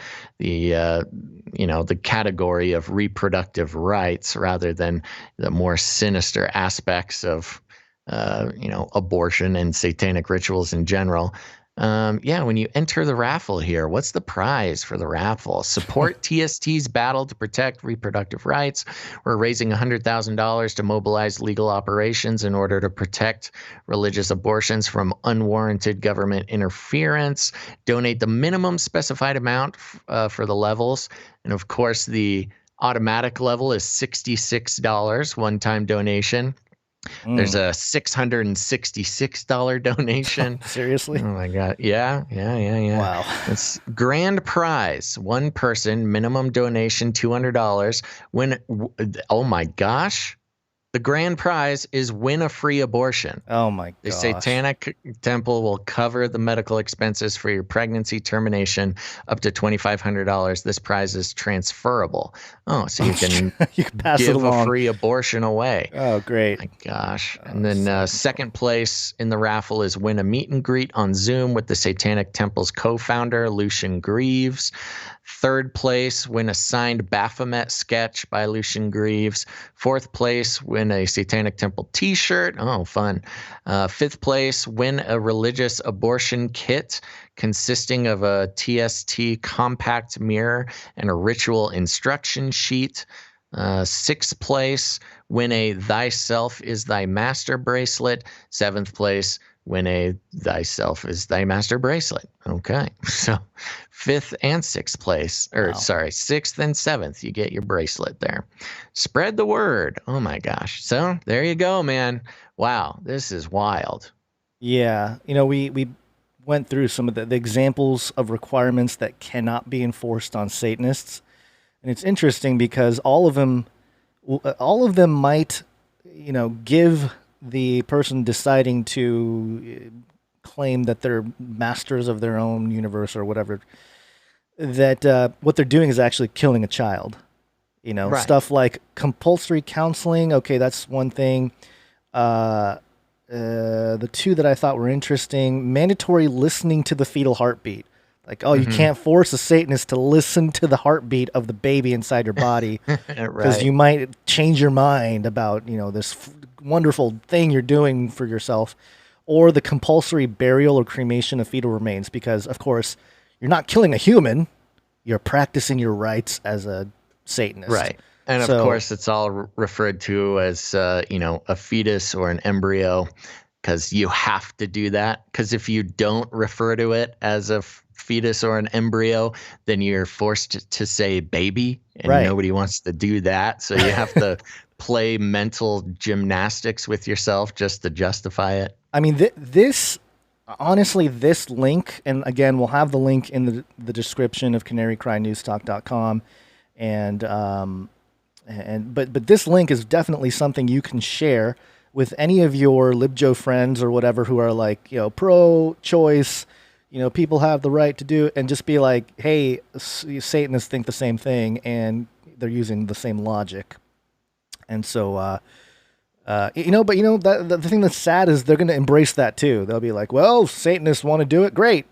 category of reproductive rights rather than the more sinister aspects of abortion and satanic rituals in general. When you enter the raffle here, what's the prize for the raffle? Support TST's battle to protect reproductive rights. We're raising $100,000 to mobilize legal operations in order to protect religious abortions from unwarranted government interference. Donate the minimum specified amount for the levels. And of course, the automatic level is $66, one-time donation. There's a $666 donation. Seriously? Oh my God. Yeah. Wow. It's grand prize. One person, minimum donation, $200. Oh my gosh. The grand prize is win a free abortion. Oh my The gosh. Satanic Temple will cover the medical expenses for your pregnancy termination up to $2,500. This prize is transferable. Oh, so you can You can pass it give a along. free abortion away. Oh, great. My gosh. And then second place in the raffle is win a meet and greet on Zoom with the Satanic Temple's co-founder, Lucian Greaves. Third place, win a signed Baphomet sketch by Lucian Greaves. Fourth place, win a Satanic Temple t-shirt. Oh, fun. Fifth place, win a religious abortion kit consisting of a TST compact mirror and a ritual instruction sheet. Sixth place, win a Thyself is Thy Master bracelet. Seventh place, win a Thyself is Thy Master bracelet. Okay. So fifth and sixth place, or sorry, sixth and seventh, you get your bracelet there. Spread the word. Oh my gosh. So there you go, man. Wow. This is wild. Yeah. You know, we went through some of the examples of requirements that cannot be enforced on Satanists. And it's interesting because all of them might, you know, give the person deciding to claim that they're masters of their own universe or whatever, that what they're doing is actually killing a child. You know, Right. Stuff like compulsory counseling. Okay, that's one thing. The two that I thought were interesting: mandatory listening to the fetal heartbeat. Like, oh, you can't force a Satanist to listen to the heartbeat of the baby inside your body because Right. you might change your mind about, you know, this wonderful thing you're doing for yourself. Or the compulsory burial or cremation of fetal remains, because, of course, you're not killing a human. You're practicing your rights as a Satanist. Right. And of course, it's all referred to as, you know, a fetus or an embryo, because you have to do that. Because if you don't refer to it as a fetus or an embryo, then you're forced to say baby, and Right. nobody wants to do that. So you have to play mental gymnastics with yourself just to justify it. I mean, honestly, this link, and again, we'll have the link in the description of canarycrynewstalk.com, but this link is definitely something you can share with any of your LibJo friends or whatever who are like, you know, pro-choice, you know, people have the right to do, and just be like, hey, Satanists think the same thing, and they're using the same logic. And so, you know, but you know, the thing that's sad is they're going to embrace that too. They'll be like, well, Satanists want to do it. Great.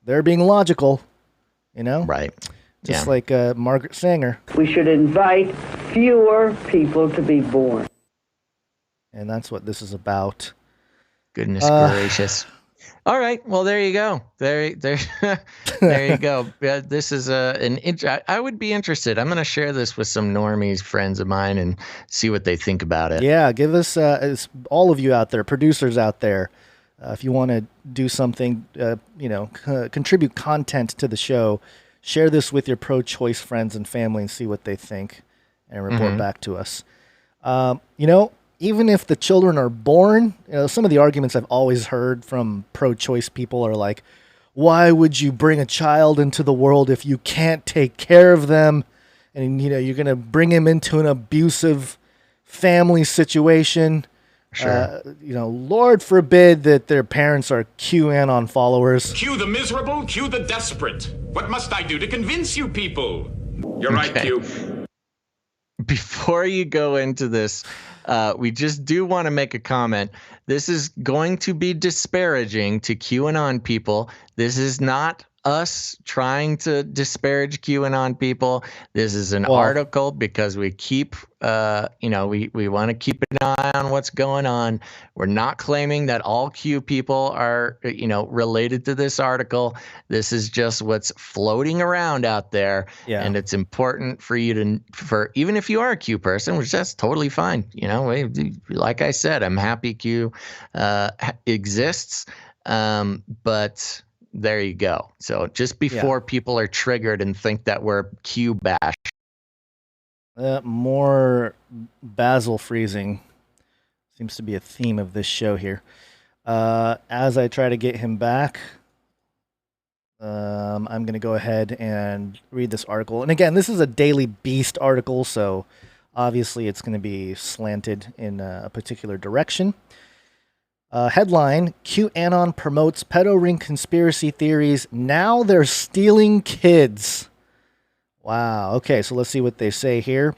They're being logical, you know? Right. Just Yeah. like Margaret Sanger. We should invite fewer people to be born. And that's what this is about. Goodness gracious. All right. Well, there you go. There you go. Yeah, this is I would be interested. I'm going to share this with some normies friends of mine and see what they think about it. Yeah, give us, all of you out there, producers out there, if you want to do something, you know, contribute content to the show, share this with your pro-choice friends and family and see what they think and report back to us. You know, even if the children are born, you know, some of the arguments I've always heard from pro-choice people are like, why would you bring a child into the world if you can't take care of them? And, you know, you're going to bring him into an abusive family situation. Sure. You know, Lord forbid that their parents are QAnon followers. Cue the miserable, cue the desperate. What must I do to convince you people? You're right, Q. Before you go into this, we just do want to make a comment. This is going to be disparaging to QAnon people. This is not us trying to disparage QAnon people. This is an article because we keep, you know, we want to keep an eye on what's going on. We're not claiming that all Q people are, you know, related to this article. This is just what's floating around out there. Yeah. And it's important for you for even if you are a Q person, which that's totally fine. You know, like I said, I'm happy Q exists. But there you go. So just before people are triggered and think that we're Q bash. More Basil freezing seems to be a theme of this show here. As I try to get him back, I'm going to go ahead and read this article. And again, this is a Daily Beast article, so Obviously, it's going to be slanted in a particular direction. Headline, QAnon promotes pedo ring conspiracy theories. Now they're stealing kids. Wow. Okay, so let's see what they say here.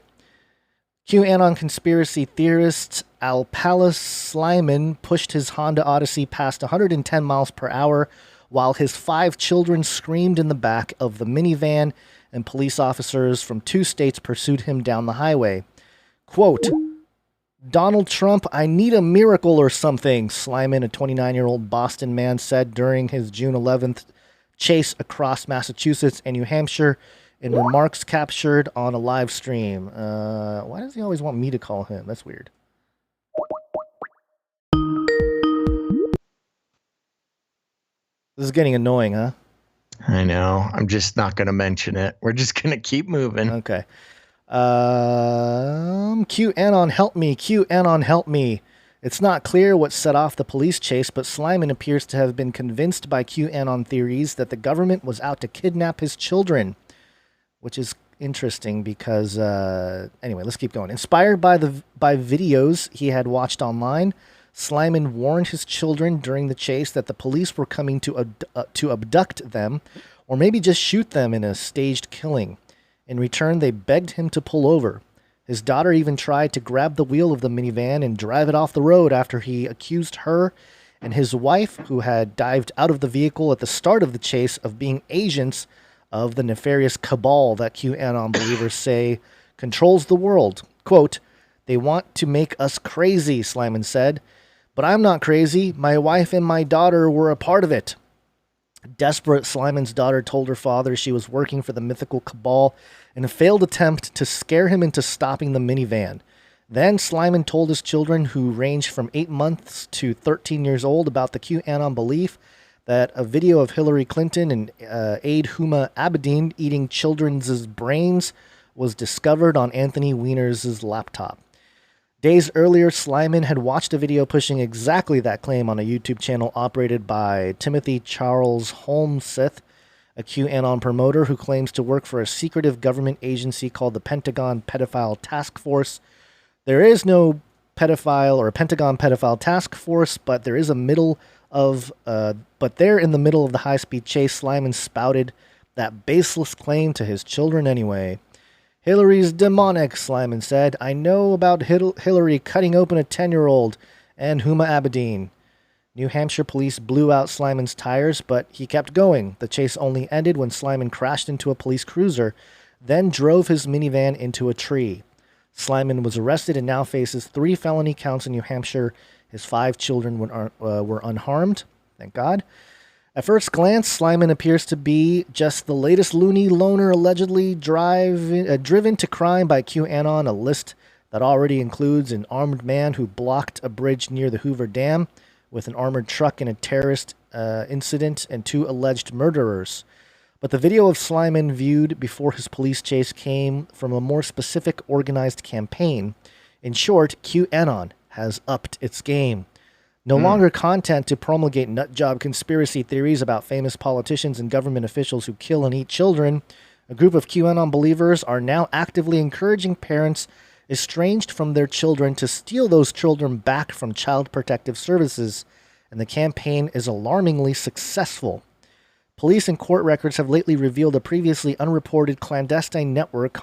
QAnon conspiracy theorist Alpalas Slyman pushed his Honda Odyssey past 110 miles per hour while his 5 children screamed in the back of the minivan and police officers from 2 states pursued him down the highway. Quote, Donald Trump, I need a miracle or something, Slyman, a 29-year-old Boston man, said during his June 11th chase across Massachusetts and New Hampshire in remarks captured on a live stream. Why does he always want me to call him? That's weird. This is getting annoying, huh? I know. I'm just not going to mention it. We're just going to keep moving. Okay. QAnon help me. QAnon help me. It's not clear what set off the police chase, but Slyman appears to have been convinced by QAnon theories that the government was out to kidnap his children, which is interesting because, anyway, let's keep going. Inspired by videos he had watched online, Slyman warned his children during the chase that the police were coming to abduct them or maybe just shoot them in a staged killing. In return, they begged him to pull over. His daughter even tried to grab the wheel of the minivan and drive it off the road after he accused her and his wife, who had dived out of the vehicle at the start of the chase, of being agents of the nefarious cabal that QAnon believers say controls the world. Quote, they want to make us crazy, Slyman said. But I'm not crazy. My wife and my daughter were a part of it. Desperate, Slyman's daughter told her father she was working for the mythical cabal in a failed attempt to scare him into stopping the minivan. Then Slyman told his children, who ranged from 8 months to 13 years old, about the QAnon belief that a video of Hillary Clinton and aide Huma Abedin eating children's brains was discovered on Anthony Weiner's laptop. Days earlier, Slyman had watched a video pushing exactly that claim on a YouTube channel operated by Timothy Charles Holmseth, a QAnon promoter who claims to work for a secretive government agency called the Pentagon Pedophile Task Force. There is no pedophile or Pentagon Pedophile Task Force, but there is a but there in the middle of the high-speed chase, Slyman spouted that baseless claim to his children anyway. Hillary's demonic, Slyman said. I know about Hillary cutting open a 10-year-old and Huma Abedin. New Hampshire police blew out Slyman's tires, but he kept going. The chase only ended when Slyman crashed into a police cruiser, then drove his minivan into a tree. Slyman was arrested and now faces 3 felony counts in New Hampshire. His 5 children were unharmed. Thank God. At first glance, Slyman appears to be just the latest loony loner allegedly driven to crime by QAnon, a list that already includes an armed man who blocked a bridge near the Hoover Dam with an armored truck in a terrorist incident and 2 alleged murderers. But the video of Slyman viewed before his police chase came from a more specific organized campaign. In short, QAnon has upped its game. No longer content to promulgate nutjob conspiracy theories about famous politicians and government officials who kill and eat children, a group of QAnon believers are now actively encouraging parents estranged from their children to steal those children back from Child Protective Services, and the campaign is alarmingly successful. Police and court records have lately revealed a previously unreported clandestine network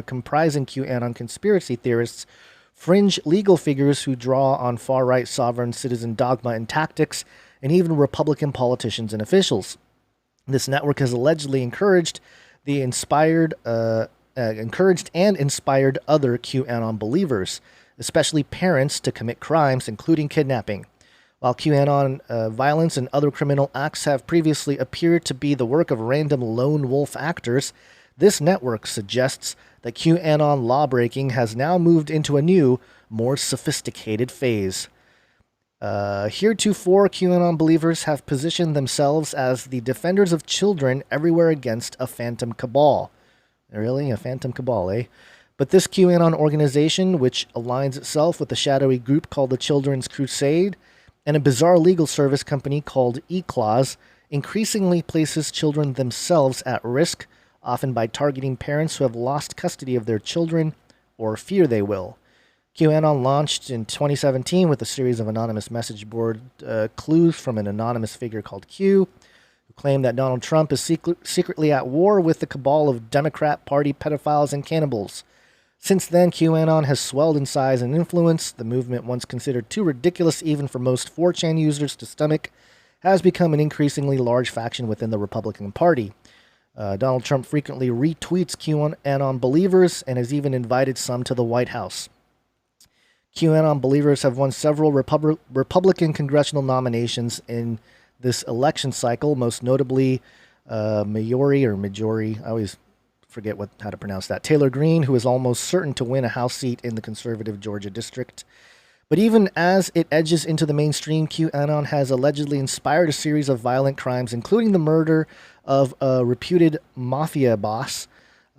comprising QAnon conspiracy theorists, fringe legal figures who draw on far-right sovereign citizen dogma and tactics, and even Republican politicians and officials. This network has allegedly encouraged and inspired other QAnon believers, especially parents, to commit crimes, including kidnapping. While QAnon violence and other criminal acts have previously appeared to be the work of random lone wolf actors, this network suggests that QAnon lawbreaking has now moved into a new, more sophisticated phase. Heretofore, QAnon believers have positioned themselves as the defenders of children everywhere against a phantom cabal. Really? A phantom cabal, eh? But this QAnon organization, which aligns itself with a shadowy group called the Children's Crusade and a bizarre legal service company called E-Clause, increasingly places children themselves at risk, often by targeting parents who have lost custody of their children or fear they will. QAnon launched in 2017 with a series of anonymous message board clues from an anonymous figure called Q, who claimed that Donald Trump is secretly at war with the cabal of Democrat Party pedophiles and cannibals. Since then, QAnon has swelled in size and influence. The movement, once considered too ridiculous even for most 4chan users to stomach, has become an increasingly large faction within the Republican Party. Donald Trump frequently retweets QAnon believers and has even invited some to the White House. QAnon believers have won several Republican congressional nominations in this election cycle, most notably Majori, I always forget how to pronounce that, Taylor Greene, who is almost certain to win a House seat in the conservative Georgia district. But even as it edges into the mainstream, QAnon has allegedly inspired a series of violent crimes, including the murder of a reputed mafia boss.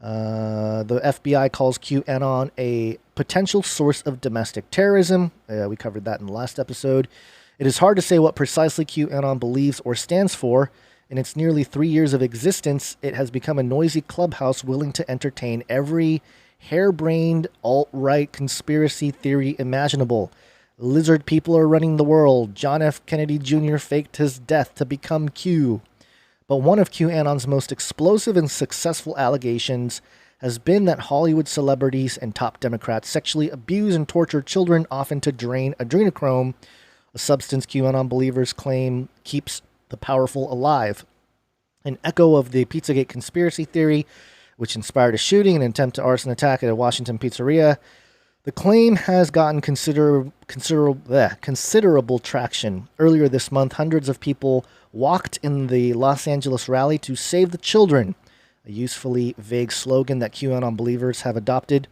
The FBI calls QAnon a potential source of domestic terrorism. We covered that in the last episode. It is hard to say what precisely QAnon believes or stands for. In its nearly 3 years of existence, it has become a noisy clubhouse willing to entertain every harebrained alt-right conspiracy theory imaginable. Lizard people are running the world. John F. Kennedy Jr. faked his death to become Q. But one of QAnon's most explosive and successful allegations has been that Hollywood celebrities and top Democrats sexually abuse and torture children, often to drain adrenochrome, a substance QAnon believers claim keeps the powerful alive. An echo of the Pizzagate conspiracy theory, which inspired a shooting and attempt to arson attack at a Washington pizzeria, the claim has gotten considerable traction. Earlier this month, hundreds of people walked in the Los Angeles rally to save the children, a usefully vague slogan that QAnon believers have adopted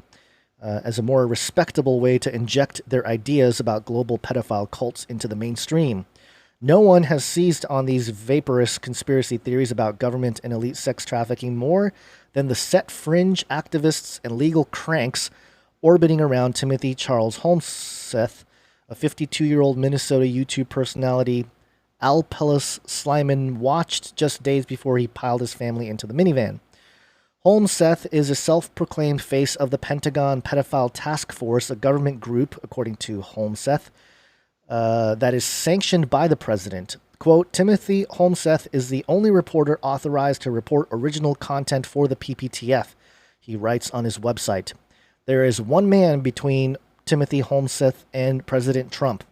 as a more respectable way to inject their ideas about global pedophile cults into the mainstream. No one has seized on these vaporous conspiracy theories about government and elite sex trafficking more than the set fringe activists and legal cranks orbiting around Timothy Charles Holmseth, a 52-year-old Minnesota YouTube personality Alpelis Slyman watched just days before he piled his family into the minivan. Holmseth is a self-proclaimed face of the Pentagon Pedophile Task Force, a government group, according to Holmseth, that is sanctioned by the president. Quote, Timothy Holmseth is the only reporter authorized to report original content for the PPTF, he writes on his website. There is one man between Timothy Holmseth and President Trump.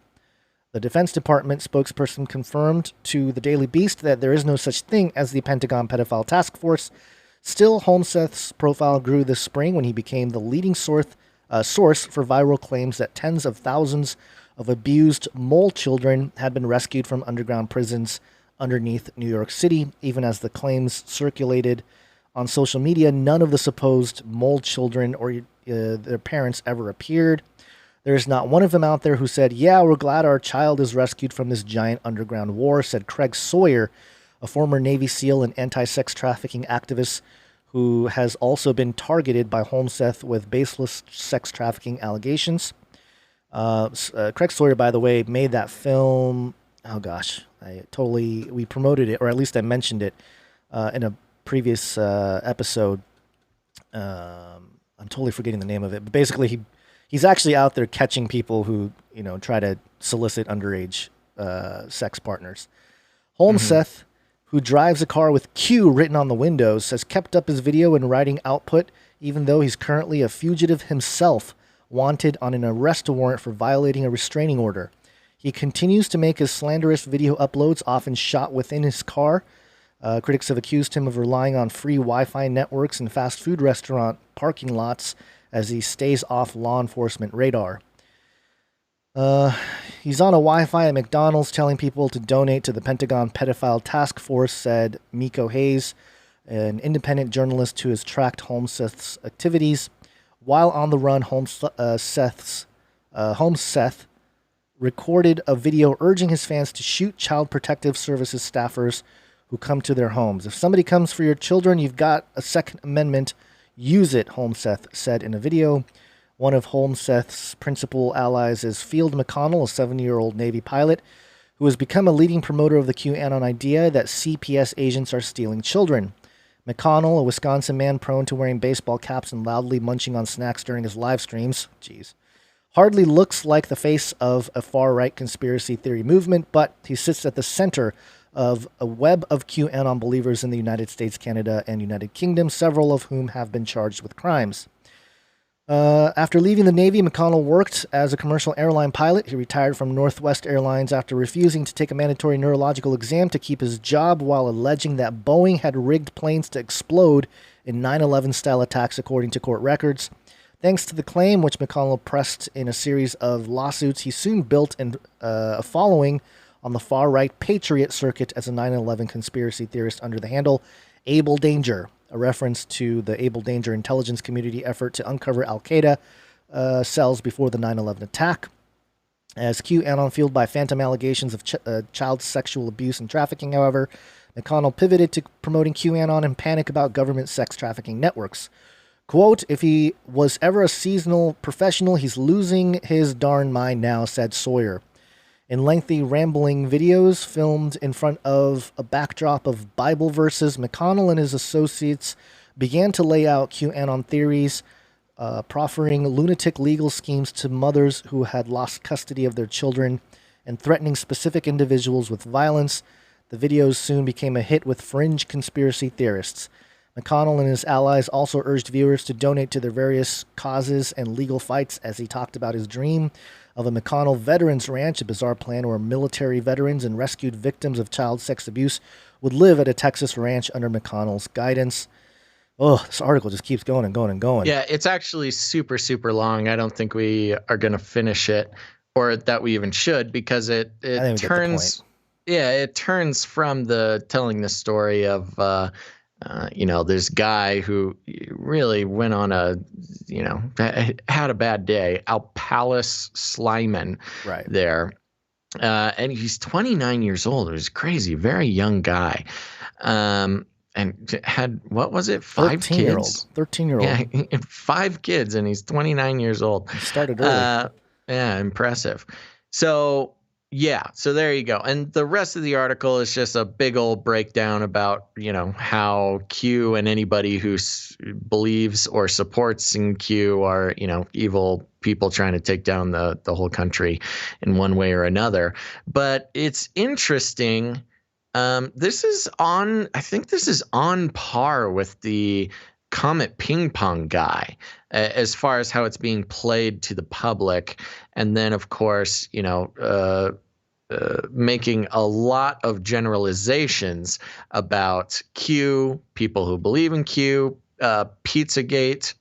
The Defense Department spokesperson confirmed to the Daily Beast that there is no such thing as the Pentagon Pedophile Task Force. Still, Holmseth's profile grew this spring when he became the leading source for viral claims that tens of thousands of abused mole children had been rescued from underground prisons underneath New York City. Even as the claims circulated on social media, none of the supposed mole children or their parents ever appeared. There's not one of them out there who said, yeah, we're glad our child is rescued from this giant underground war, said Craig Sawyer, a former Navy SEAL and anti-sex trafficking activist who has also been targeted by Holmseth with baseless sex trafficking allegations. Craig Sawyer, by the way, made that film. Oh gosh, we promoted it, or at least I mentioned it in a previous episode. I'm totally forgetting the name of it, but basically he's actually out there catching people who, try to solicit underage sex partners. Holmseth, who drives a car with Q written on the windows, has kept up his video and writing output, even though he's currently a fugitive himself, wanted on an arrest warrant for violating a restraining order. He continues to make his slanderous video uploads, often shot within his car. Critics have accused him of relying on free Wi-Fi networks and fast food restaurant parking lots as he stays off law enforcement radar. He's on a Wi-Fi at McDonald's telling people to donate to the Pentagon Pedophile Task Force, said Miko Hayes, an independent journalist who has tracked Holmseth's activities. While on the run, Holmseth recorded a video urging his fans to shoot Child Protective Services staffers who come to their homes. If somebody comes for your children, you've got a Second Amendment. Use it, Holmseth said in a video. One of Holmseth's principal allies is Field McConnell, a 70-year-old Navy pilot, who has become a leading promoter of the QAnon idea that CPS agents are stealing children. McConnell, a Wisconsin man prone to wearing baseball caps and loudly munching on snacks during his live streams, hardly looks like the face of a far-right conspiracy theory movement, but he sits at the center of a web of QAnon believers in the United States, Canada, and United Kingdom, several of whom have been charged with crimes. After leaving the Navy, McConnell worked as a commercial airline pilot. He retired from Northwest Airlines after refusing to take a mandatory neurological exam to keep his job while alleging that Boeing had rigged planes to explode in 9/11-style attacks, according to court records. Thanks to the claim, which McConnell pressed in a series of lawsuits, he soon built a following on the far-right Patriot circuit as a 9/11 conspiracy theorist under the handle Able Danger, a reference to the Able Danger intelligence community effort to uncover Al-Qaeda cells before the 9/11 attack. As QAnon fueled by phantom allegations of child sexual abuse and trafficking, however, McConnell pivoted to promoting QAnon and panic about government sex trafficking networks. Quote, "If he was ever a seasonal professional, he's losing his darn mind now," said Sawyer. In lengthy, rambling videos filmed in front of a backdrop of Bible verses, McConnell and his associates began to lay out QAnon theories, proffering lunatic legal schemes to mothers who had lost custody of their children and threatening specific individuals with violence. The videos soon became a hit with fringe conspiracy theorists. McConnell and his allies also urged viewers to donate to their various causes and legal fights as he talked about his dream of a McConnell Veterans Ranch, a bizarre plan where military veterans and rescued victims of child sex abuse would live at a Texas ranch under McConnell's guidance. Oh, this article just keeps going and going and going. Yeah, it's actually super, super long. I don't think we are going to finish it, or that we even should, because it turns, it turns from the telling the story of, this guy who really went on had a bad day, Alpalis Slyman, right there. And he's 29 years old. It was crazy, very young guy. And had, what was it, 5 kids? 13-year-old. Yeah, 5 kids, and he's 29 years old. He started early. Yeah, impressive. So there you go. And the rest of the article is just a big old breakdown about, how Q and anybody who believes or supports in Q are, evil people trying to take down the whole country in one way or another. But it's interesting. I think this is on par with the Comet Ping Pong guy as far as how it's being played to the public. And then, of course, making a lot of generalizations about Q, people who believe in Q, Pizzagate,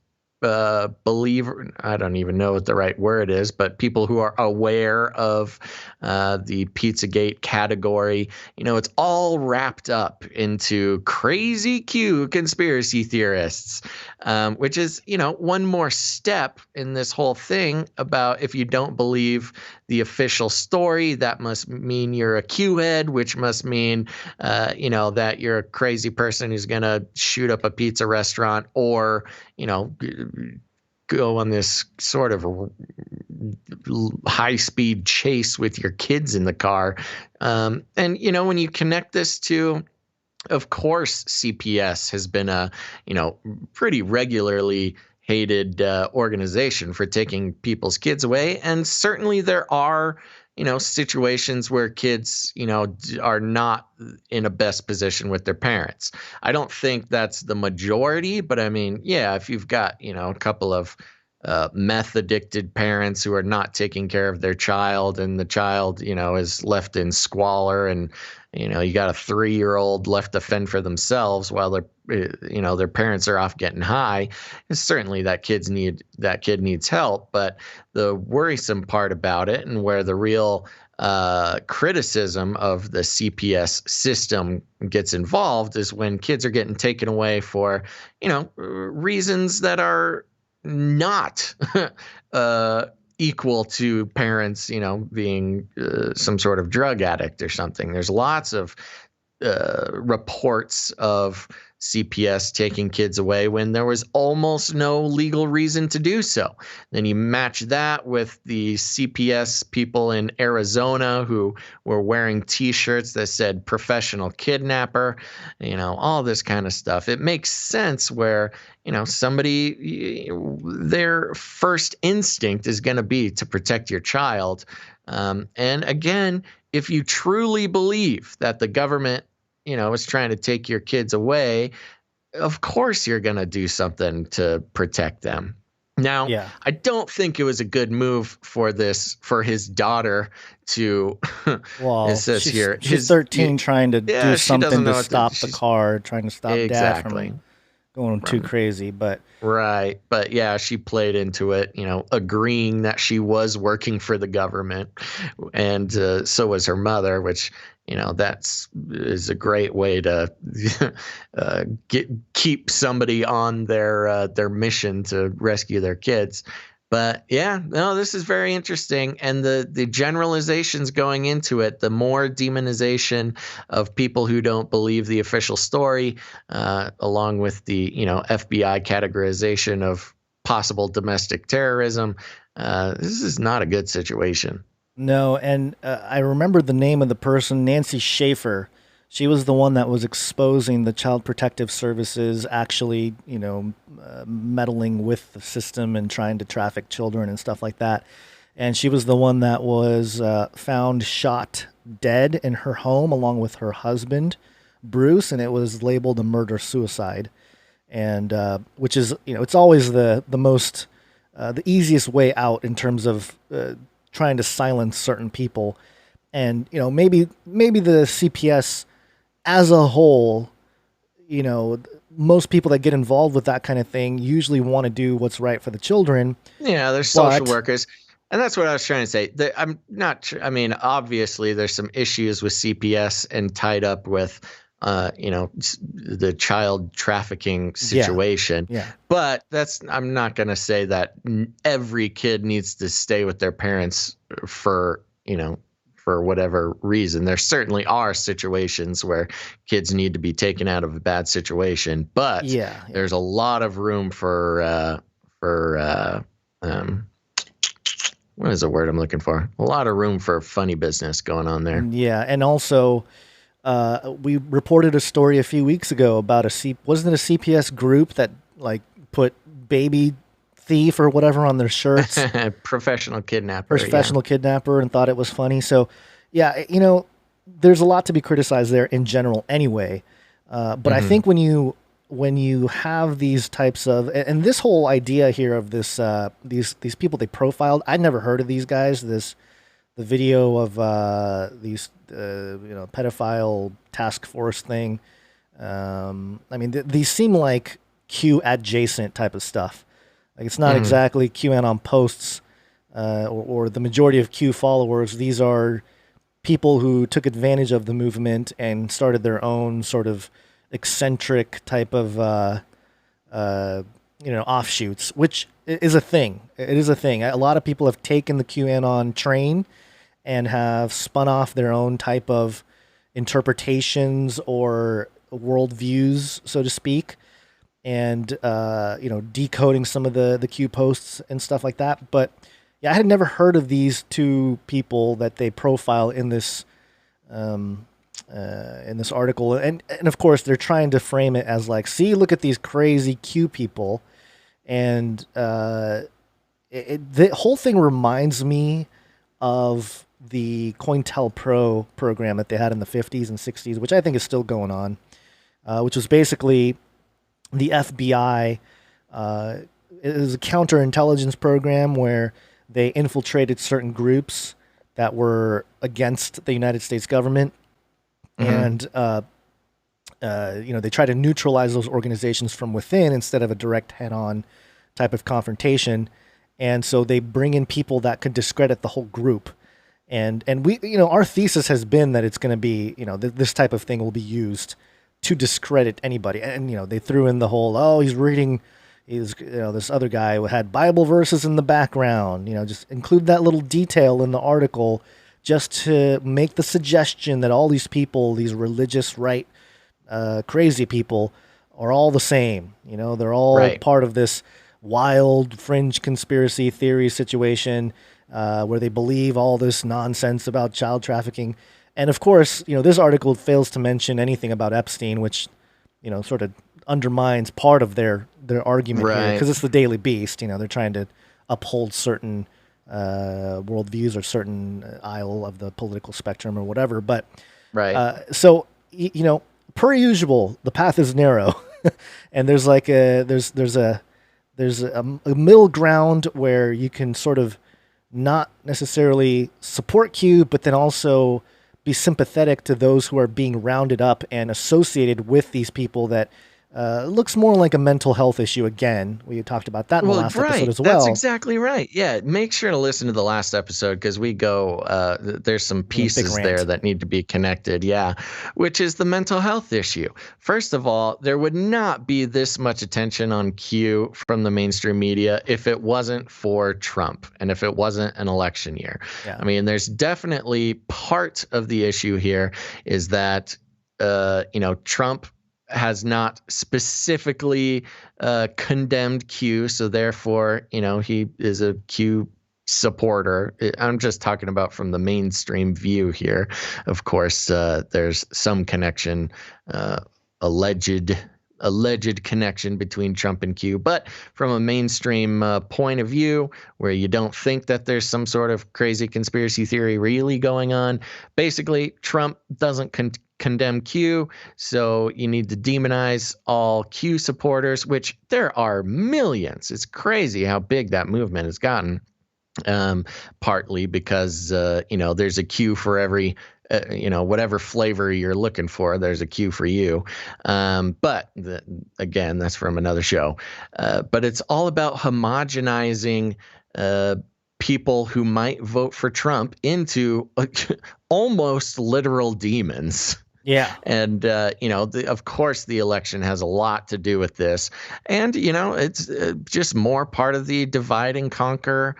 believer, I don't even know what the right word is, but people who are aware of the Pizzagate category. It's all wrapped up into crazy Q conspiracy theorists, which is, one more step in this whole thing about if you don't believe the official story, that must mean you're a Q head, which must mean, that you're a crazy person who's going to shoot up a pizza restaurant or, go on this sort of high-speed chase with your kids in the car. And, when you connect this to, of course, CPS has been a, pretty regularly hated organization for taking people's kids away. And certainly there are, situations where kids, are not in a best position with their parents. I don't think that's the majority, but I mean, yeah, if you've got, a couple of meth addicted parents who are not taking care of their child and the child, is left in squalor and, you got a 3-year-old left to fend for themselves while their parents are off getting high. And certainly that kid needs help. But the worrisome part about it, and where the real criticism of the CPS system gets involved, is when kids are getting taken away for, reasons that are not equal to parents, being some sort of drug addict or something. There's lots of reports of CPS taking kids away when there was almost no legal reason to do so. Then you match that with the CPS people in Arizona who were wearing T-shirts that said professional kidnapper, all this kind of stuff. It makes sense where, somebody, their first instinct is going to be to protect your child. And again, if you truly believe that the government is trying to take your kids away, of course you're going to do something to protect them. Now, I don't think it was a good move for his daughter to. Well, it says she's 13, trying to do something to stop the car, trying to stop Dad from going too crazy. But right, but yeah, she played into it, agreeing that she was working for the government, and so was her mother, which. Is a great way to keep somebody on their mission to rescue their kids. But this is very interesting. And the generalizations going into it, the more demonization of people who don't believe the official story, along with the, FBI categorization of possible domestic terrorism, this is not a good situation. No, and I remember the name of the person, Nancy Schaefer. She was the one that was exposing the Child Protective Services actually, meddling with the system and trying to traffic children and stuff like that. And she was the one that was found shot dead in her home along with her husband, Bruce, and it was labeled a murder-suicide. And which is, it's always the most, the easiest way out in terms of trying to silence certain people. And, maybe the CPS as a whole, most people that get involved with that kind of thing usually want to do what's right for the children. Yeah, they're social workers. And that's what I was trying to say. Obviously there's some issues with CPS and tied up with, the child trafficking situation. Yeah. But I'm not going to say that every kid needs to stay with their parents for whatever reason. There certainly are situations where kids need to be taken out of a bad situation, but there's a lot of room for what is the word I'm looking for? A lot of room for funny business going on there. Yeah. And also, we reported a story a few weeks ago about wasn't it a CPS group that put baby thief or whatever on their shirts? Professional kidnapper, and thought it was funny. So, there's a lot to be criticized there in general anyway. But I think when you have these types of, and this whole idea here of this, these people they profiled, I'd never heard of these guys. The video of these, pedophile task force thing. These seem like Q adjacent type of stuff. Like it's not exactly QAnon posts or the majority of Q followers. These are people who took advantage of the movement and started their own sort of eccentric type of offshoots, which is a thing. It is a thing. A lot of people have taken the QAnon train and have spun off their own type of interpretations or worldviews, so to speak, and decoding some of the Q posts and stuff like that. But I had never heard of these two people that they profile in this article, and of course they're trying to frame it as like, see, look at these crazy Q people, and the whole thing reminds me of the COINTELPRO program that they had in the 50s and 60s, which I think is still going on, which was basically the FBI. It was a counterintelligence program where they infiltrated certain groups that were against the United States government. And, they try to neutralize those organizations from within instead of a direct head-on type of confrontation. And so they bring in people that could discredit the whole group. And we, our thesis has been that it's going to be, this type of thing will be used to discredit anybody. And, they threw in the whole, this other guy who had Bible verses in the background, just include that little detail in the article just to make the suggestion that all these people, these religious right, crazy people, are all the same. You know, they're all part of this wild fringe conspiracy theory situation where they believe all this nonsense about child trafficking. And of course, you know, this article fails to mention anything about Epstein, which, you know, sort of undermines part of their argument here, because it's the Daily Beast. You know, they're trying to uphold certain worldviews or certain aisle of the political spectrum or whatever. But so, you know, per usual, the path is narrow, and there's like there's a middle ground where you can sort of not necessarily support Q, but then also be sympathetic to those who are being rounded up and associated with these people that looks more like a mental health issue. Again, we talked about that in the last episode as well. That's exactly right. Yeah, make sure to listen to the last episode because we go, there's some pieces there that need to be connected. Yeah, which is the mental health issue. First of all, there would not be this much attention on Q from the mainstream media if it wasn't for Trump and if it wasn't an election year. Yeah. I mean, there's definitely part of the issue here is that, you know, Trump has not specifically condemned Q, so therefore, you know, he is a Q supporter. I'm just talking about from the mainstream view here. Of course, there's some connection, alleged connection between Trump and Q, but from a mainstream point of view where you don't think that there's some sort of crazy conspiracy theory really going on, basically Trump doesn't condemn Q, so you need to demonize all Q supporters, which there are millions. It's crazy how big that movement has gotten, partly because, you know, there's a Q for every you know, whatever flavor you're looking for, there's a Q for you. But again, that's from another show. But it's all about homogenizing people who might vote for Trump into almost literal demons. Yeah. And, you know, of course, the election has a lot to do with this. And, you know, it's just more part of the divide and conquer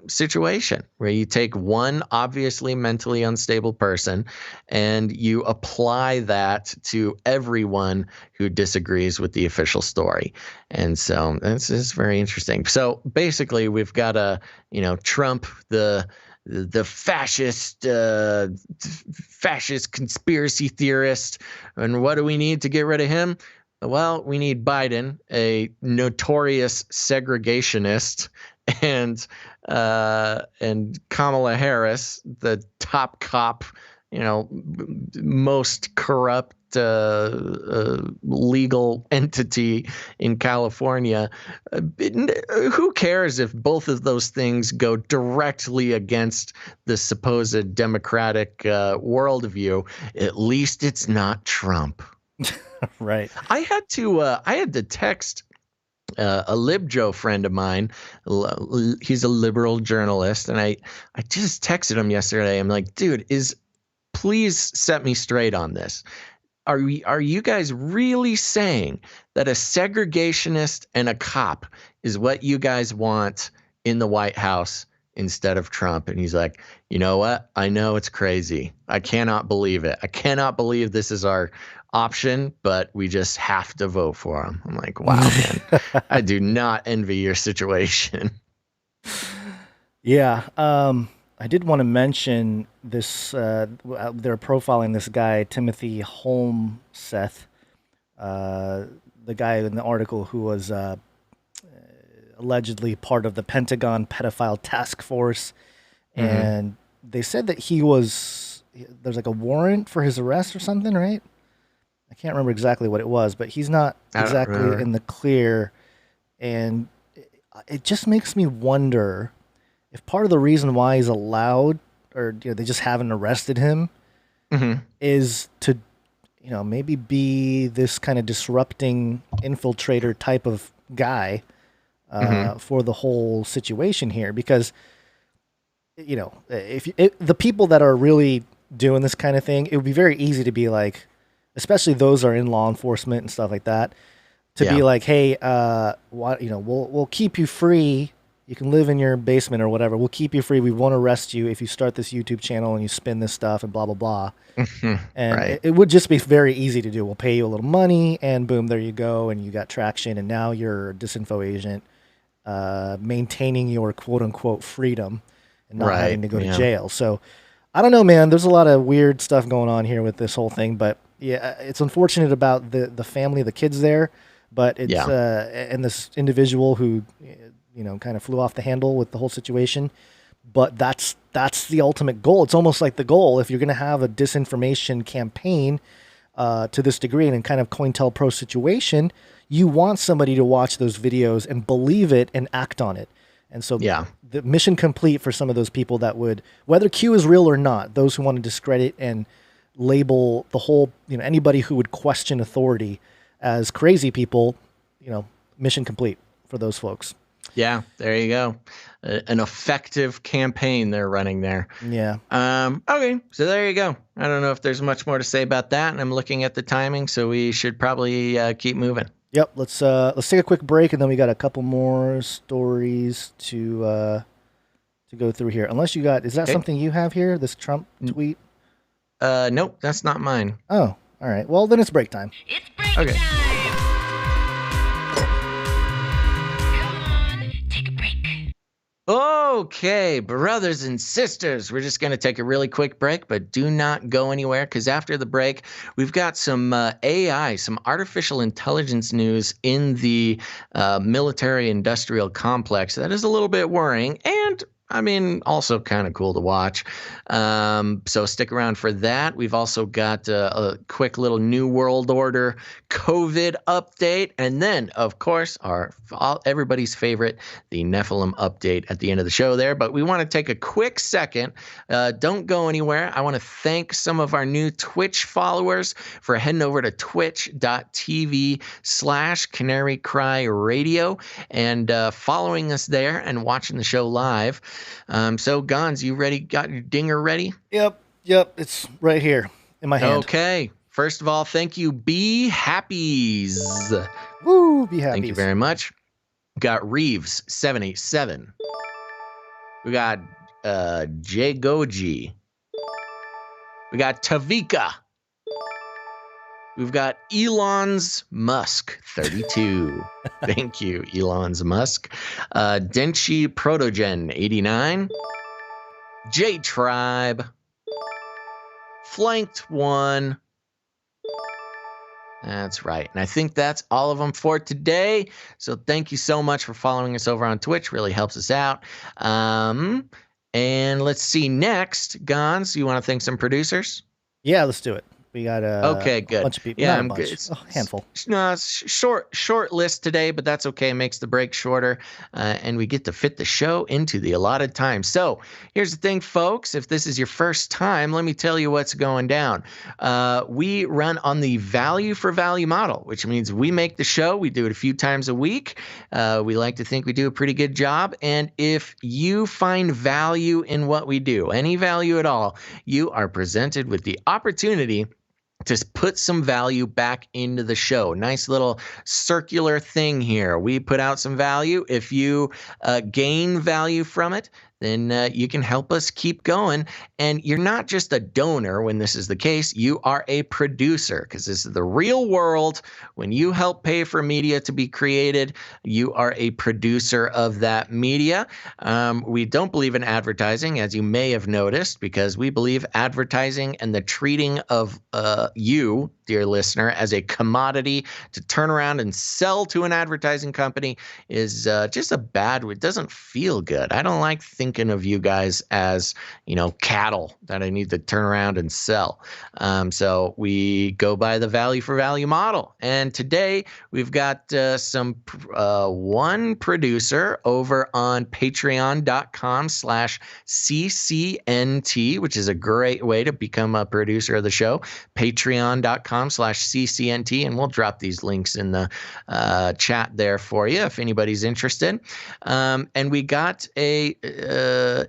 situation where you take one obviously mentally unstable person and you apply that to everyone who disagrees with the official story. And so this is very interesting. So basically we've got you know, Trump, the fascist conspiracy theorist. And what do we need to get rid of him? Well, we need Biden, a notorious segregationist, and Kamala Harris, the top cop, you know, most corrupt legal entity in California. Who cares if both of those things go directly against the supposed democratic worldview? At least it's not Trump. Right. I had to text a LibJoe friend of mine. He's a liberal journalist, and I just texted him yesterday. I'm like, dude, please set me straight on this. Are you guys really saying that a segregationist and a cop is what you guys want in the White House instead of Trump? And he's like, you know what? I know it's crazy. I cannot believe it. I cannot believe this is our option, but we just have to vote for him. I'm like, wow, man, I do not envy your situation. Yeah. I did want to mention this. They're profiling this guy, Timothy Holmseth, the guy in the article who was allegedly part of the Pentagon pedophile task force. Mm-hmm. And they said that there's like a warrant for his arrest or something, right? I can't remember exactly what it was, but he's not exactly in the clear. And it just makes me wonder if part of the reason why he's allowed, or you know, they just haven't arrested him, mm-hmm. is to, you know, maybe be this kind of disrupting infiltrator type of guy mm-hmm. for the whole situation here. Because, you know, if the people that are really doing this kind of thing, it would be very easy to be like, especially those are in law enforcement and stuff like that, to be like, hey, what, you know, we'll keep you free You can live in your basement or whatever. We'll keep you free. We won't arrest you if you start this YouTube channel and you spin this stuff and blah, blah, blah. And Right. it would just be very easy to do. We'll pay you a little money and boom, there you go. And you got traction. And now you're a disinfo agent maintaining your quote unquote freedom and not having to go to jail. So I don't know, man. There's a lot of weird stuff going on here with this whole thing. But yeah, it's unfortunate about the family, the kids there. But it's and this individual who, you know, kind of flew off the handle with the whole situation. But that's the ultimate goal. It's almost like the goal. If you're going to have a disinformation campaign to this degree and in kind of COINTELPRO situation, you want somebody to watch those videos and believe it and act on it. And so the mission complete for some of those people that would, whether Q is real or not, those who want to discredit and label the whole, you know, anybody who would question authority as crazy people, you know, mission complete for those folks. Yeah, there you go. An effective campaign they're running there. Yeah. Okay, so there you go. I don't know if there's much more to say about that, and I'm looking at the timing, so we should probably keep moving. Yep. Let's take a quick break, and then we got a couple more stories to go through here. Unless you got, is that something you have here? This Trump tweet? Nope, that's not mine. Oh, all right. Well, then it's break time. It's break time. Okay, brothers and sisters, we're just going to take a really quick break, but do not go anywhere because after the break, we've got some AI, some artificial intelligence news in the military-industrial complex. That is a little bit worrying and, I mean, also kind of cool to watch. So stick around for that. We've also got a quick little New World Order COVID update. And then, of course, everybody's favorite, the Nephilim update at the end of the show there. But we want to take a quick second. Don't go anywhere. I want to thank some of our new Twitch followers for heading over to twitch.tv/Canary Cry Radio and following us there and watching the show live. So, Gons, you ready? Got your dinger ready? Yep. It's right here in my hand. Okay. First of all, thank you, Be Happies. Woo, Be Happies. Thank you very much. We got Reeves 787. We got J Goji. We got Tavika. We've got Elon's Musk 32. Thank you, Elon's Musk. Denchi Protogen 89. J Tribe. Flanked 1. That's right. And I think that's all of them for today. So thank you so much for following us over on Twitch. Really helps us out. And let's see next. Gons, you want to thank some producers? Yeah, let's do it. We got a bunch of people. Yeah, Not a bunch. A handful. No, short list today, but that's okay. It makes the break shorter, and we get to fit the show into the allotted time. So here's the thing, folks. If this is your first time, let me tell you what's going down. We run on the value for value model, which means we make the show. We do it a few times a week. We like to think we do a pretty good job. And if you find value in what we do, any value at all, you are presented with the opportunity to put some value back into the show. Nice little circular thing here. We put out some value. If you gain value from it, then you can help us keep going. And you're not just a donor when this is the case. You are a producer, because this is the real world. When you help pay for media to be created, you are a producer of that media. We don't believe in advertising, as you may have noticed, because we believe advertising and the treating of you, dear listener, as a commodity to turn around and sell to an advertising company is just it doesn't feel good. I don't like thinking of you guys as, cattle that I need to turn around and sell. So we go by the value for value model. And today we've got one producer over on patreon.com/CCNT, which is a great way to become a producer of the show. Patreon.com/CCNT. And we'll drop these links in the chat there for you if anybody's interested. And we got a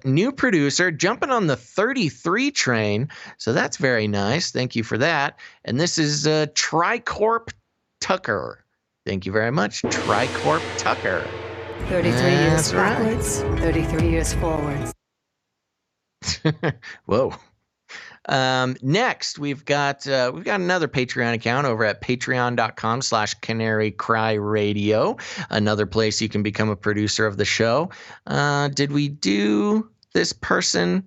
new producer jumping on the 33 train. So that's very nice. Thank you for that. And this is Tricorp Tucker. Thank you very much, Tricorp Tucker. 33 years That's right. backwards, 33 years forwards. Whoa. Next, we've got another Patreon account over at patreon.com/Canary Cry Radio, another place you can become a producer of the show. Did we do this person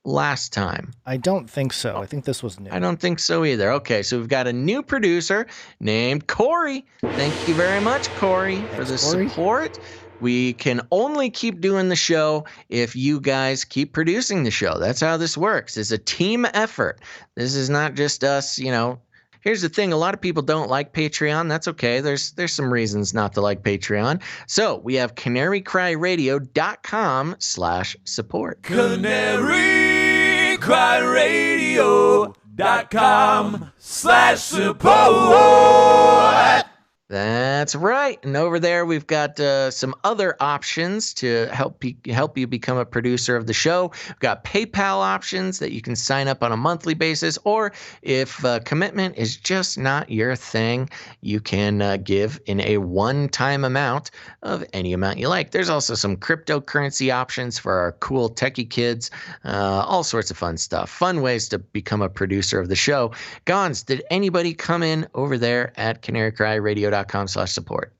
last time? I don't think so. I think this was new. I don't think so either. Okay, so we've got a new producer named Corey. Thank you very much, Corey, for the support. We can only keep doing the show if you guys keep producing the show. That's how this works. It's a team effort. This is not just us, you know. Here's the thing. A lot of people don't like Patreon. That's okay. There's some reasons not to like Patreon. So we have canarycryradio.com/support. canarycryradio.com/support. That's right. And over there, we've got some other options to help you become a producer of the show. We've got PayPal options that you can sign up on a monthly basis, or if commitment is just not your thing, you can give in a one-time amount of any amount you like. There's also some cryptocurrency options for our cool techie kids, all sorts of fun stuff, fun ways to become a producer of the show. Gons, did anybody come in over there at canarycryradio.com/support?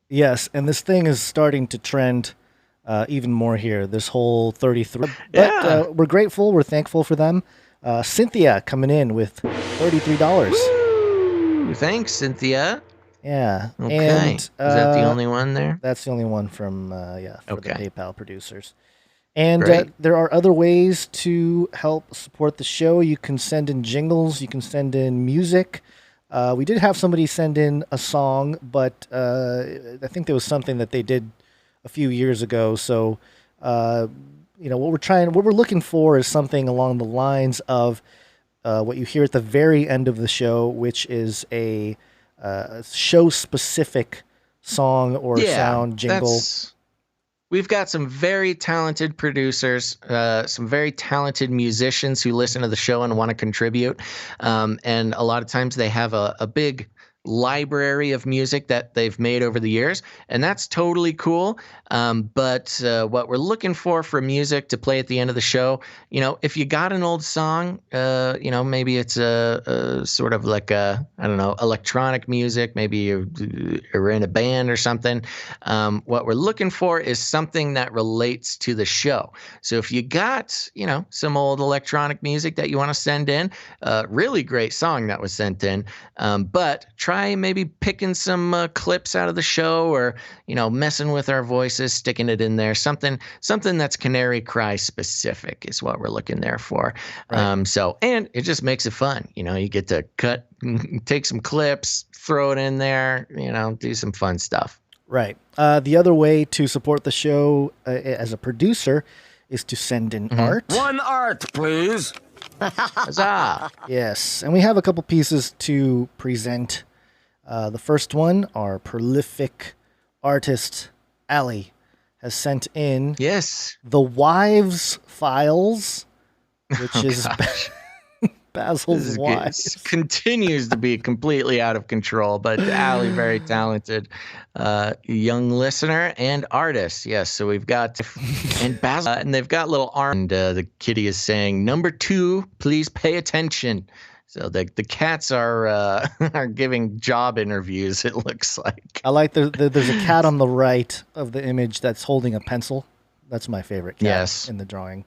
Yes, and this thing is starting to trend even more here, this whole 33. Yeah. But we're grateful, we're thankful for them. Cynthia coming in with $33. Woo! Thanks, Cynthia. Yeah. Okay. And, Is that the only one there? That's the only one from, for Okay. the PayPal producers. And Great. there are other ways to help support the show. You can send in jingles. You can send in music. We did have somebody send in a song, but I think there was something that they did a few years ago. So, what we're looking for is something along the lines of what you hear at the very end of the show, which is a show-specific song or sound jingle. We've got some very talented producers, some very talented musicians who listen to the show and want to contribute. And a lot of times they have a big library of music that they've made over the years, and that's totally cool. But what we're looking for music to play at the end of the show, if you got an old song, maybe it's a sort of like electronic music, maybe you're in a band or something. What we're looking for is something that relates to the show. So if you got, some old electronic music that you want to send in, really great song that was sent in, but try maybe picking some clips out of the show, or messing with our voices, sticking it in there. Something that's Canary Cry specific is what we're looking there for. Right. And it just makes it fun. You get to take some clips, throw it in there. Do some fun stuff. Right. The other way to support the show as a producer is to send in art. One art, please. Huzzah. Yes, and we have a couple pieces to present. The first one, our prolific artist, Allie, has sent in The Wives Files, which is Basil's wives. It continues to be completely out of control, but Allie, very talented young listener and artist. Yes, so we've got, and Basil, and they've got little arm, and the kitty is saying, "Number 2, please pay attention." So the cats are giving job interviews, it looks like. I like there's a cat on the right of the image that's holding a pencil. That's my favorite cat in the drawing.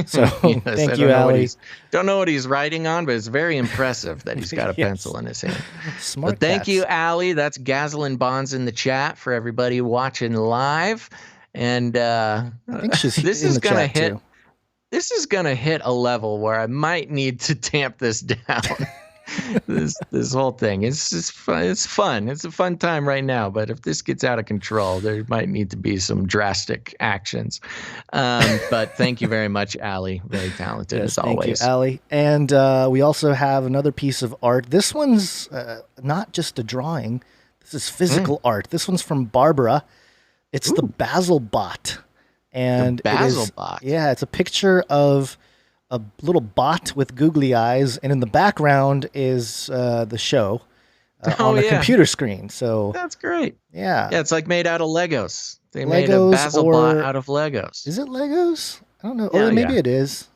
So thank you, Allie. Don't know what he's writing on, but it's very impressive that he's got a pencil in his hand. Smart. But thank you, Allie. That's Gazlyn Bonds in the chat for everybody watching live. And I think she's this in is the gonna chat hit. too. This is gonna hit a level where I might need to tamp this down. This whole thing. It's just fun. It's fun. It's a fun time right now. But if this gets out of control, there might need to be some drastic actions. But thank you very much, Allie. Very talented as always. Thank you, Allie. And we also have another piece of art. This one's not just a drawing. This is physical art. This one's from Barbara. It's the Basil bot. And the Basil bot. Yeah, it's a picture of a little bot with googly eyes, and in the background is the show. on the computer screen. So that's great. Yeah. Yeah, it's like made out of Legos. They Legos made a BasilBot out of Legos. Is it Legos? I don't know. Yeah, Or maybe it is.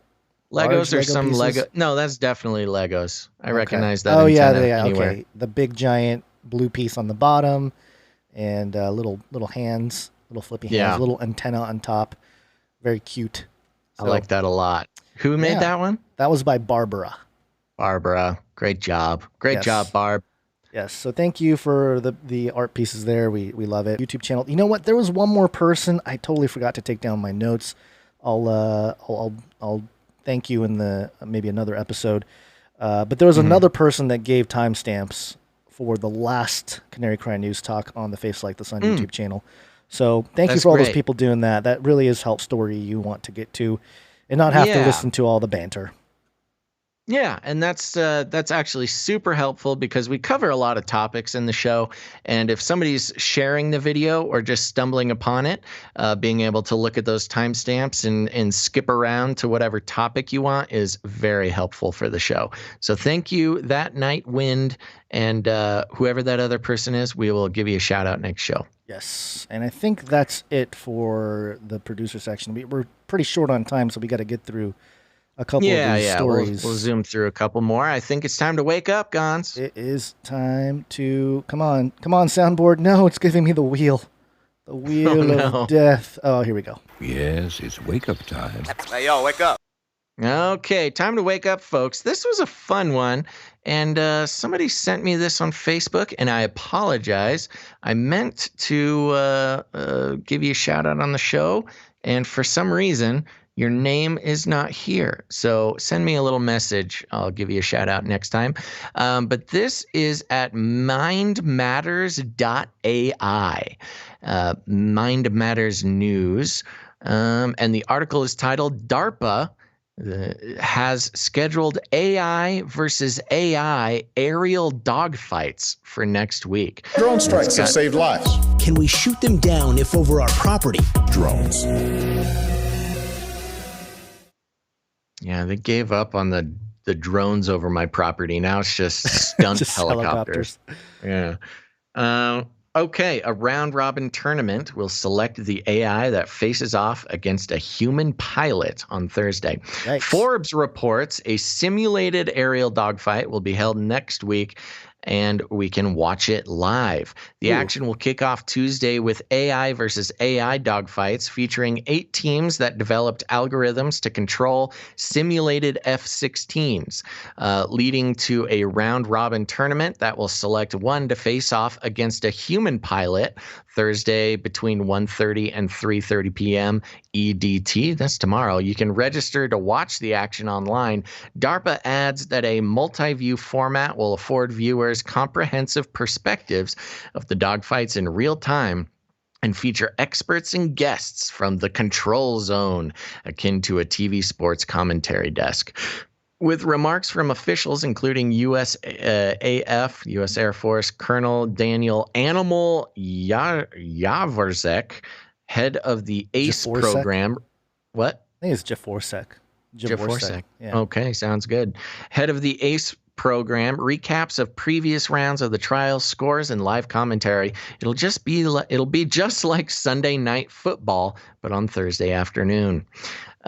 Legos or Lego some pieces? Lego. No, that's definitely Legos. I recognize that. Oh antenna yeah, anywhere. okay. The big giant blue piece on the bottom, and little hands, little flippy hands, little antenna on top. Very cute. I like that a lot. Who made that one? That was by Barbara. Barbara, great job. Great job, Barb. Yes. So thank you for the art pieces there. We love it. YouTube channel. You know what? There was one more person. I totally forgot to take down my notes. I'll thank you in the maybe another episode. But there was another person that gave timestamps for the last Canary Cry News Talk on the Face Like the Sun YouTube channel. So thank you for all those people doing that. That really is help story you want to get to and not have to listen to all the banter. Yeah, and that's actually super helpful because we cover a lot of topics in the show, and if somebody's sharing the video or just stumbling upon it, being able to look at those timestamps and skip around to whatever topic you want is very helpful for the show. So thank you, That Night Wind, and whoever that other person is, we will give you a shout out next show. Yes, and I think that's it for the producer section. We're pretty short on time, so we got to get through a couple of these stories. We'll zoom through a couple more. I think it's time to wake up, Gons. It is time to come on, soundboard. No, it's giving me the wheel. The wheel of death. Oh, here we go. Yes, it's wake up time. Hey, yo, wake up. Okay, time to wake up, folks. This was a fun one, and somebody sent me this on Facebook, and I apologize. I meant to give you a shout out on the show, and for some reason, your name is not here. So send me a little message. I'll give you a shout out next time. But this is at mindmatters.ai, Mind Matters News. And the article is titled DARPA has scheduled AI versus AI aerial dogfights for next week. Drone strikes have saved lives. Can we shoot them down if over our property? Drones. Yeah, they gave up on the drones over my property. Now it's just stunt helicopters. Yeah. Okay, a round-robin tournament will select the AI that faces off against a human pilot on Thursday. Yikes. Forbes reports a simulated aerial dogfight will be held next week, and we can watch it live. The action will kick off Tuesday with AI versus AI dogfights featuring 8 teams that developed algorithms to control simulated F-16s, leading to a round-robin tournament that will select one to face off against a human pilot Thursday between 1:30 and 3:30 p.m. EDT. That's tomorrow. You can register to watch the action online. DARPA adds that a multi-view format will afford viewers comprehensive perspectives of the dogfights in real time and feature experts and guests from the control zone, akin to a TV sports commentary desk. With remarks from officials, including USAF, U.S. Air Force, Colonel Daniel Animal Yavarzek, head of the ACE program. What? I think it's Jaforsek. Jaforsek. Yeah. Okay, sounds good. Head of the ACE program, recaps of previous rounds of the trial, scores, and live commentary. It'll be just like Sunday Night Football, but on Thursday afternoon.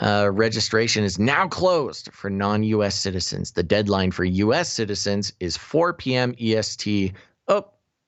Registration is now closed for non-U.S. citizens. The deadline for U.S. citizens is 4 p.m. EST.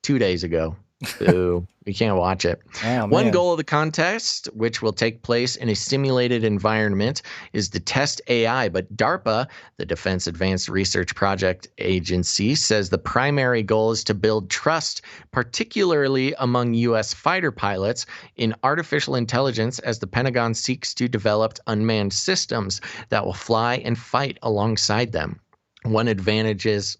2 days ago. Boo. You can't watch it. Oh, one goal of the contest, which will take place in a simulated environment, is to test AI. But DARPA, the Defense Advanced Research Project Agency, says the primary goal is to build trust, particularly among U.S. fighter pilots, in artificial intelligence as the Pentagon seeks to develop unmanned systems that will fly and fight alongside them. One advantages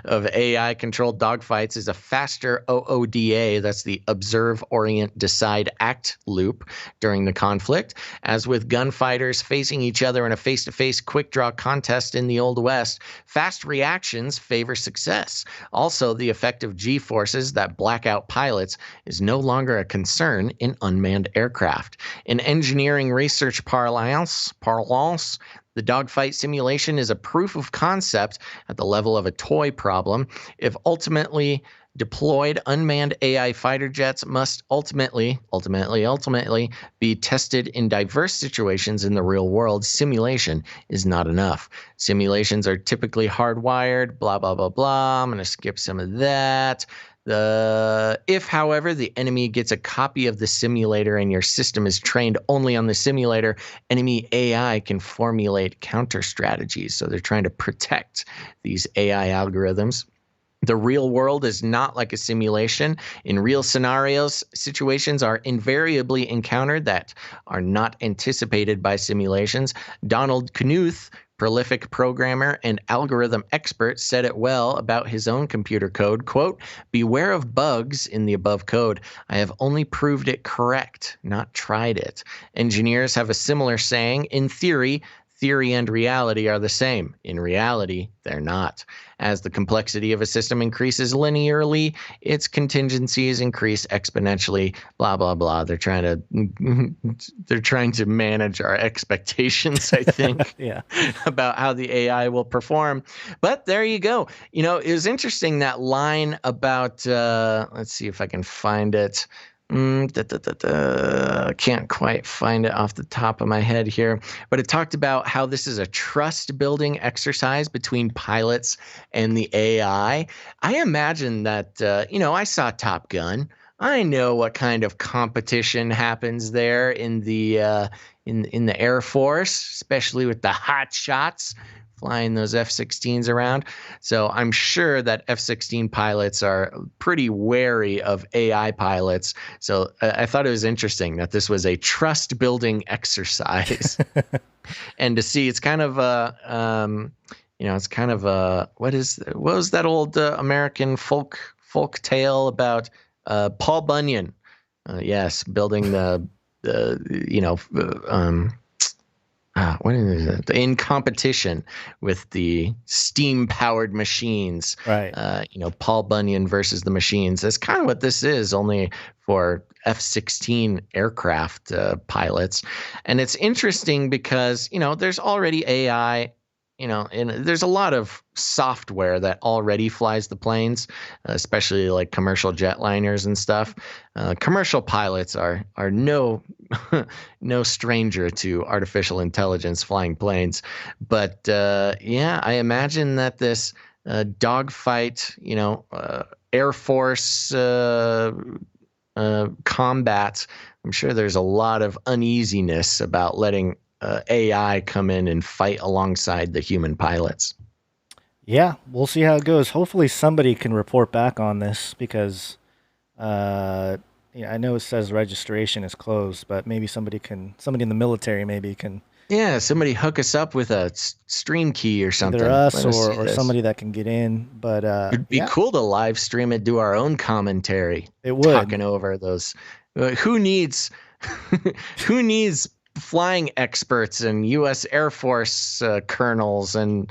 of AI-controlled dogfights is a faster OODA, that's the Observe, Orient, Decide, Act loop during the conflict. As with gunfighters facing each other in a face-to-face quick-draw contest in the Old West, fast reactions favor success. Also, the effect of G-forces that black out pilots is no longer a concern in unmanned aircraft. In engineering research parlance, The dogfight simulation is a proof of concept at the level of a toy problem. If ultimately deployed, unmanned AI fighter jets must ultimately be tested in diverse situations in the real world. Simulation is not enough. Simulations are typically hardwired, blah, blah, blah, blah. I'm going to skip some of that. If, however, the enemy gets a copy of the simulator and your system is trained only on the simulator, enemy AI can formulate counter strategies. So they're trying to protect these AI algorithms. The real world is not like a simulation. In real scenarios, situations are invariably encountered that are not anticipated by simulations. Donald Knuth, prolific programmer and algorithm expert, said it well about his own computer code, quote, "Beware of bugs in the above code. I have only proved it correct, not tried it." Engineers have a similar saying: in theory and reality are the same. In reality, they're not. As the complexity of a system increases linearly, its contingencies increase exponentially. Blah blah blah. They're trying to manage our expectations, I think, Yeah. about how the AI will perform. But there you go. You know, it was interesting, that line about. Let's see if I can find it. Can't quite find it off the top of my head here, but it talked about how this is a trust building exercise between pilots and the AI. I imagine that, I saw Top Gun. I know what kind of competition happens there in the in the Air Force, especially with the hot shots flying those F-16s around. So I'm sure that F-16 pilots are pretty wary of AI pilots. So I thought it was interesting that this was a trust building exercise. And to see, it's kind of a, what was that old American folk tale about Paul Bunyan? Yes, building what is it? In competition with the steam-powered machines. Right. Paul Bunyan versus the machines. That's kind of what this is, only for F-16 aircraft pilots. And it's interesting because, there's already AI, and there's a lot of software that already flies the planes, especially like commercial jetliners and stuff. Commercial pilots are no no stranger to artificial intelligence flying planes. But I imagine that this dogfight, Air Force combat, I'm sure there's a lot of uneasiness about letting AI come in and fight alongside the human pilots. Yeah, we'll see how it goes. Hopefully somebody can report back on this because I know it says registration is closed, but maybe somebody in the military maybe can. Yeah, somebody hook us up with a stream key or something. Either us or somebody that can get in. But it'd be cool to live stream it, do our own commentary. It would. Talking over those. Who needs flying experts and U.S. Air Force colonels and,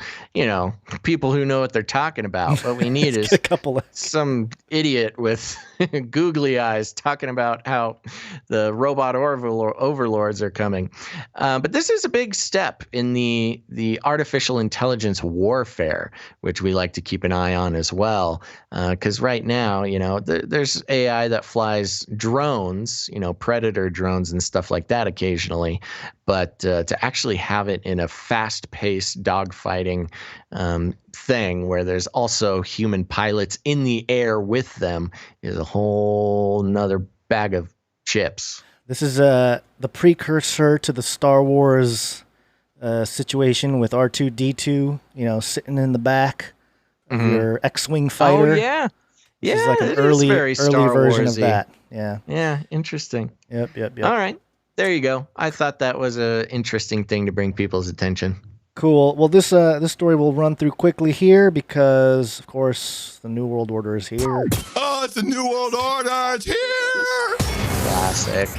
people who know what they're talking about. What we need is some idiot with googly eyes talking about how the robot overlords are coming. But this is a big step in the artificial intelligence warfare, which we like to keep an eye on as well. Because right now, there's AI that flies drones, predator drones and stuff like that occasionally. But to actually have it in a fast-paced dogfighting thing where there's also human pilots in the air with them is a whole nother bag of chips. This is the precursor to the Star Wars situation with R2-D2, sitting in the back of your X-Wing fighter. Oh, yeah. This is like an early version of that. Yeah. Yeah, interesting. Yep. All right. There you go. I thought that was an interesting thing to bring people's attention. Cool. Well, this story will run through quickly here because, of course, the New World Order is here. Oh, it's the New World Order. It's here. Classic.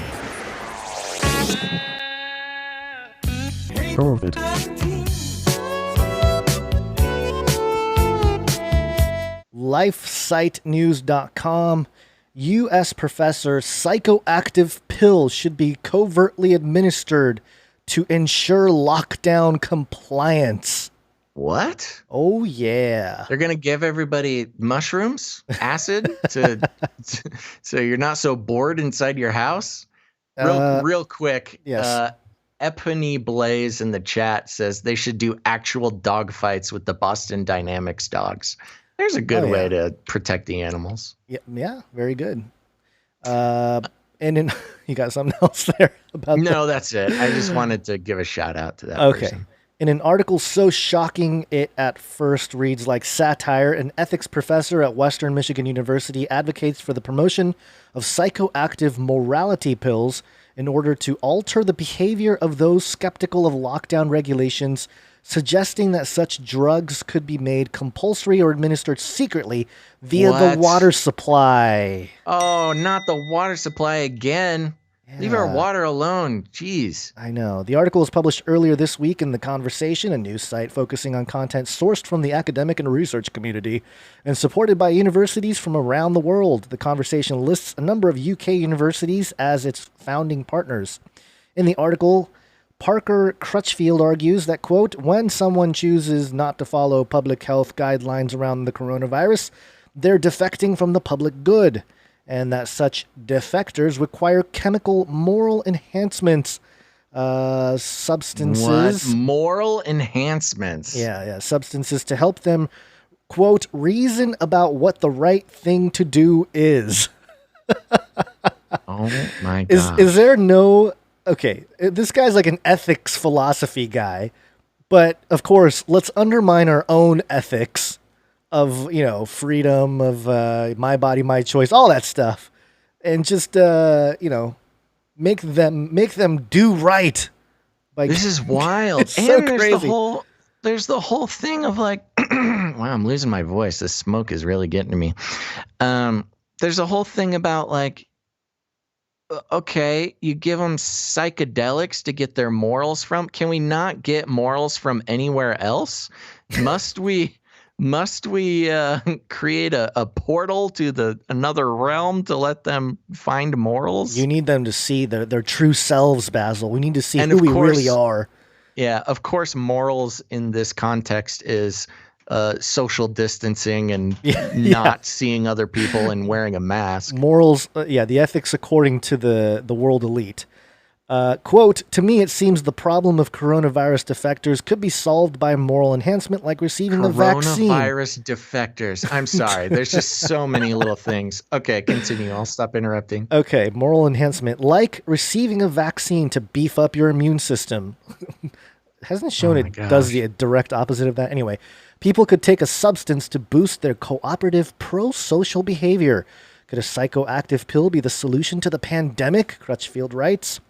COVID. LifeSiteNews.com. U.S. professor psychoactive pills should be covertly administered to ensure lockdown compliance. What? Oh, yeah. They're going to give everybody mushrooms, acid, so you're not so bored inside your house? Real quick. Yes. Epony Blaze in the chat says they should do actual dog fights with the Boston Dynamics dogs. There's a good way to protect the animals. Yeah, very good. And then you got something else there about No, that's it. I just wanted to give a shout out to that person. In an article so shocking it at first reads like satire, an ethics professor at Western Michigan University advocates for the promotion of psychoactive morality pills in order to alter the behavior of those skeptical of lockdown regulations, suggesting that such drugs could be made compulsory or administered secretly via the water supply. Oh, not the water supply again. Yeah. Leave our water alone. Jeez. I know. The article was published earlier this week in The Conversation, a news site focusing on content sourced from the academic and research community and supported by universities from around the world. The Conversation lists a number of UK universities as its founding partners. In the article, Parker Crutchfield argues that, quote, when someone chooses not to follow public health guidelines around the coronavirus, they're defecting from the public good, and that such defectors require chemical moral enhancements, substances. What? Moral enhancements? Yeah, substances to help them, quote, reason about what the right thing to do is. Oh my God. Is there no... Okay, this guy's like an ethics philosophy guy, but of course, let's undermine our own ethics of, freedom, of my body, my choice, all that stuff, and just, make them do right. This is wild. It's so crazy. There's the whole thing of like, wow, I'm losing my voice. This smoke is really getting to me. There's a whole thing about like, okay, you give them psychedelics to get their morals from. Can we not get morals from anywhere else? Must we create a portal to another realm to let them find morals? You need them to see their true selves, Basil. We need to see who we really are. Yeah, of course, morals in this context is social distancing and not seeing other people and wearing a mask. Morals, the ethics according to the world elite. Quote, to me, it seems the problem of coronavirus defectors could be solved by moral enhancement like receiving the vaccine. Coronavirus defectors. I'm sorry. There's just so many little things. Okay, continue. I'll stop interrupting. Okay, moral enhancement like receiving a vaccine to beef up your immune system. Hasn't shown it does the direct opposite of that. Anyway, people could take a substance to boost their cooperative pro-social behavior. Could a psychoactive pill be the solution to the pandemic? Crutchfield writes.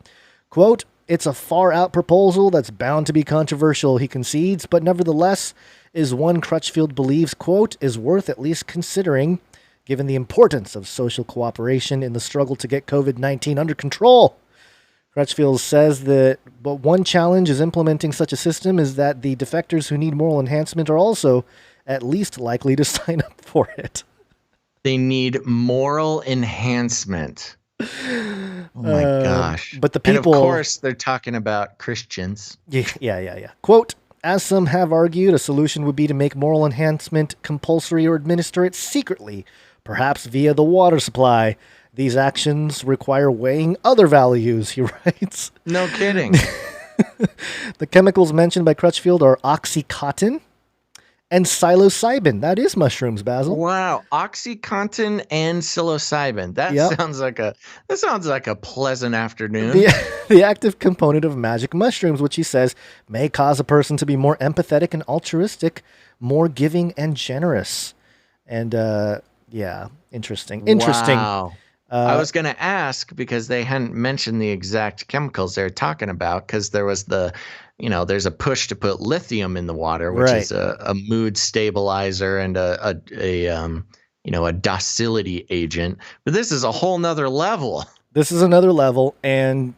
Quote, it's a far-out proposal that's bound to be controversial, he concedes, but nevertheless is one Crutchfield believes, quote, is worth at least considering, given the importance of social cooperation in the struggle to get COVID-19 under control. Crutchfield says that, but one challenge is implementing such a system is that the defectors who need moral enhancement are also at least likely to sign up for it. They need moral enhancement. Oh my gosh. But the people... And of course, they're talking about Christians. Yeah. Quote, as some have argued, a solution would be to make moral enhancement compulsory or administer it secretly, perhaps via the water supply. These actions require weighing other values, he writes. No kidding. The chemicals mentioned by Crutchfield are Oxycontin and psilocybin. That is mushrooms, Basil. Wow, Oxycontin and psilocybin. That sounds like a pleasant afternoon. The active component of magic mushrooms, which he says may cause a person to be more empathetic and altruistic, more giving and generous. And interesting. Wow. I was going to ask because they hadn't mentioned the exact chemicals they're talking about because there was there's a push to put lithium in the water, which is a mood stabilizer and a docility agent. But this is a whole nother level. This is another level. And,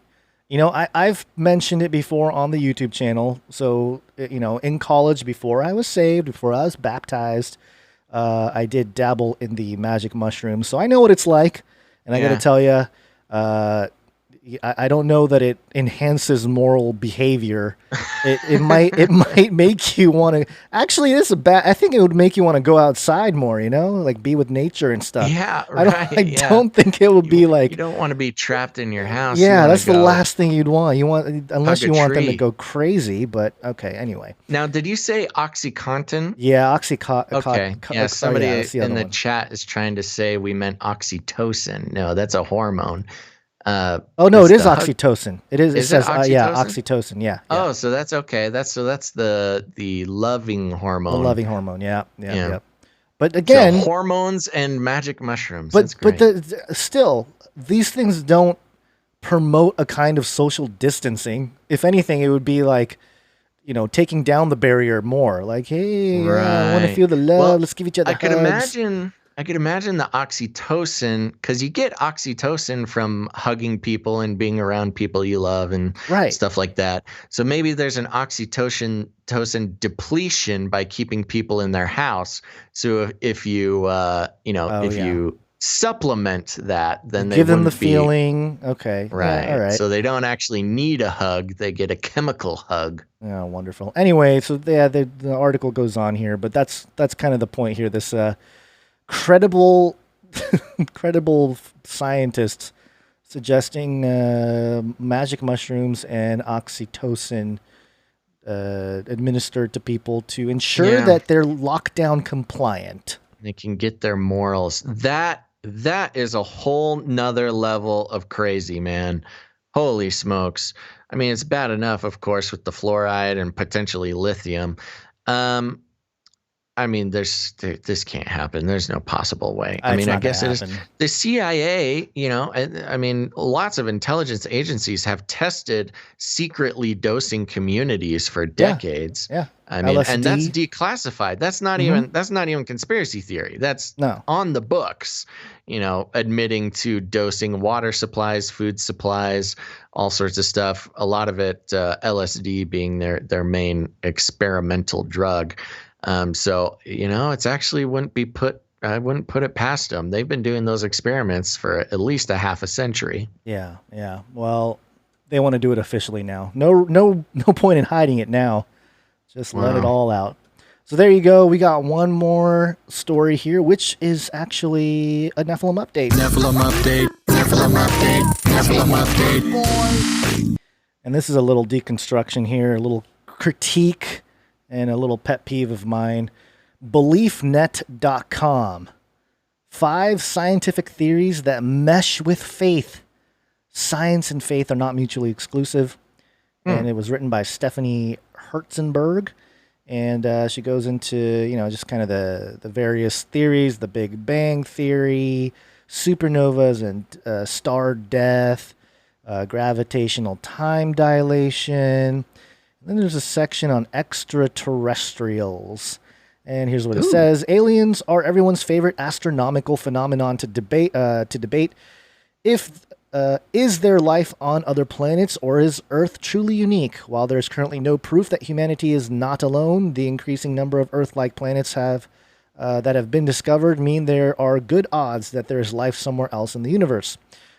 I've mentioned it before on the YouTube channel. So, in college, before I was saved, before I was baptized, I did dabble in the magic mushrooms. So I know what it's like. And I got to tell you, I don't know that it enhances moral behavior. It might make you want to. Actually, this is bad. I think it would make you want to go outside more. Like be with nature and stuff. Yeah, right. I don't think it would be like. You don't want to be trapped in your house. Yeah, that's the last thing you'd want. Unless you want them to go crazy. But okay, anyway. Now, did you say OxyContin? Yeah, OxyContin. Okay. Yeah, somebody in the one. chat is trying to say we meant oxytocin. No, that's a hormone. No, it is oxytocin. It is. It says oxytocin? oxytocin. Yeah. Oh, so that's okay. That's the loving hormone. The loving hormone. Yeah. But again, so hormones and magic mushrooms. But that's great. Still, these things don't promote a kind of social distancing. If anything, it would be like, taking down the barrier more. Like, hey, I want to feel the love. Well, Let's give each other hugs. I could imagine the oxytocin, because you get oxytocin from hugging people and being around people you love and stuff like that. So maybe there's an oxytocin depletion by keeping people in their house. So if you you supplement that, then they give them the be, feeling. Okay, right? Yeah, all right. So they don't actually need a hug; they get a chemical hug. Yeah, wonderful. Anyway, so the article goes on here, but that's kind of the point here. This credible scientists suggesting magic mushrooms and oxytocin administered to people to ensure that they're lockdown compliant. They can get their morals. That is a whole nother level of crazy, man. Holy smokes. I mean, it's bad enough, of course, with the fluoride and potentially lithium. I mean, this can't happen. There's no possible way. I mean, I guess it is. The CIA, I mean, lots of intelligence agencies have tested secretly dosing communities for decades. Yeah. I mean, LSD. And that's declassified. That's not even conspiracy theory. That's on the books, admitting to dosing water supplies, food supplies, all sorts of stuff. A lot of it, LSD being their main experimental drug. So, it's actually I wouldn't put it past them. They've been doing those experiments for at least a half a century. Yeah. Well, they want to do it officially now. No point in hiding it now. Just let it all out. So there you go. We got one more story here, which is actually a Nephilim update. And this is a little deconstruction here, a little critique, and a little pet peeve of mine. BeliefNet.com. 5 scientific theories that mesh with faith. Science and faith are not mutually exclusive. And it was written by Stephanie Herzenberg. And she goes into, just kind of the various theories, the Big Bang Theory, supernovas and star death, gravitational time dilation. Then there's a section on extraterrestrials. And here's what it says. Aliens are everyone's favorite astronomical phenomenon to debate. If is there life on other planets, or is Earth truly unique? While there's currently no proof that humanity is not alone, the increasing number of Earth-like planets that have been discovered mean there are good odds that there is life somewhere else in the universe.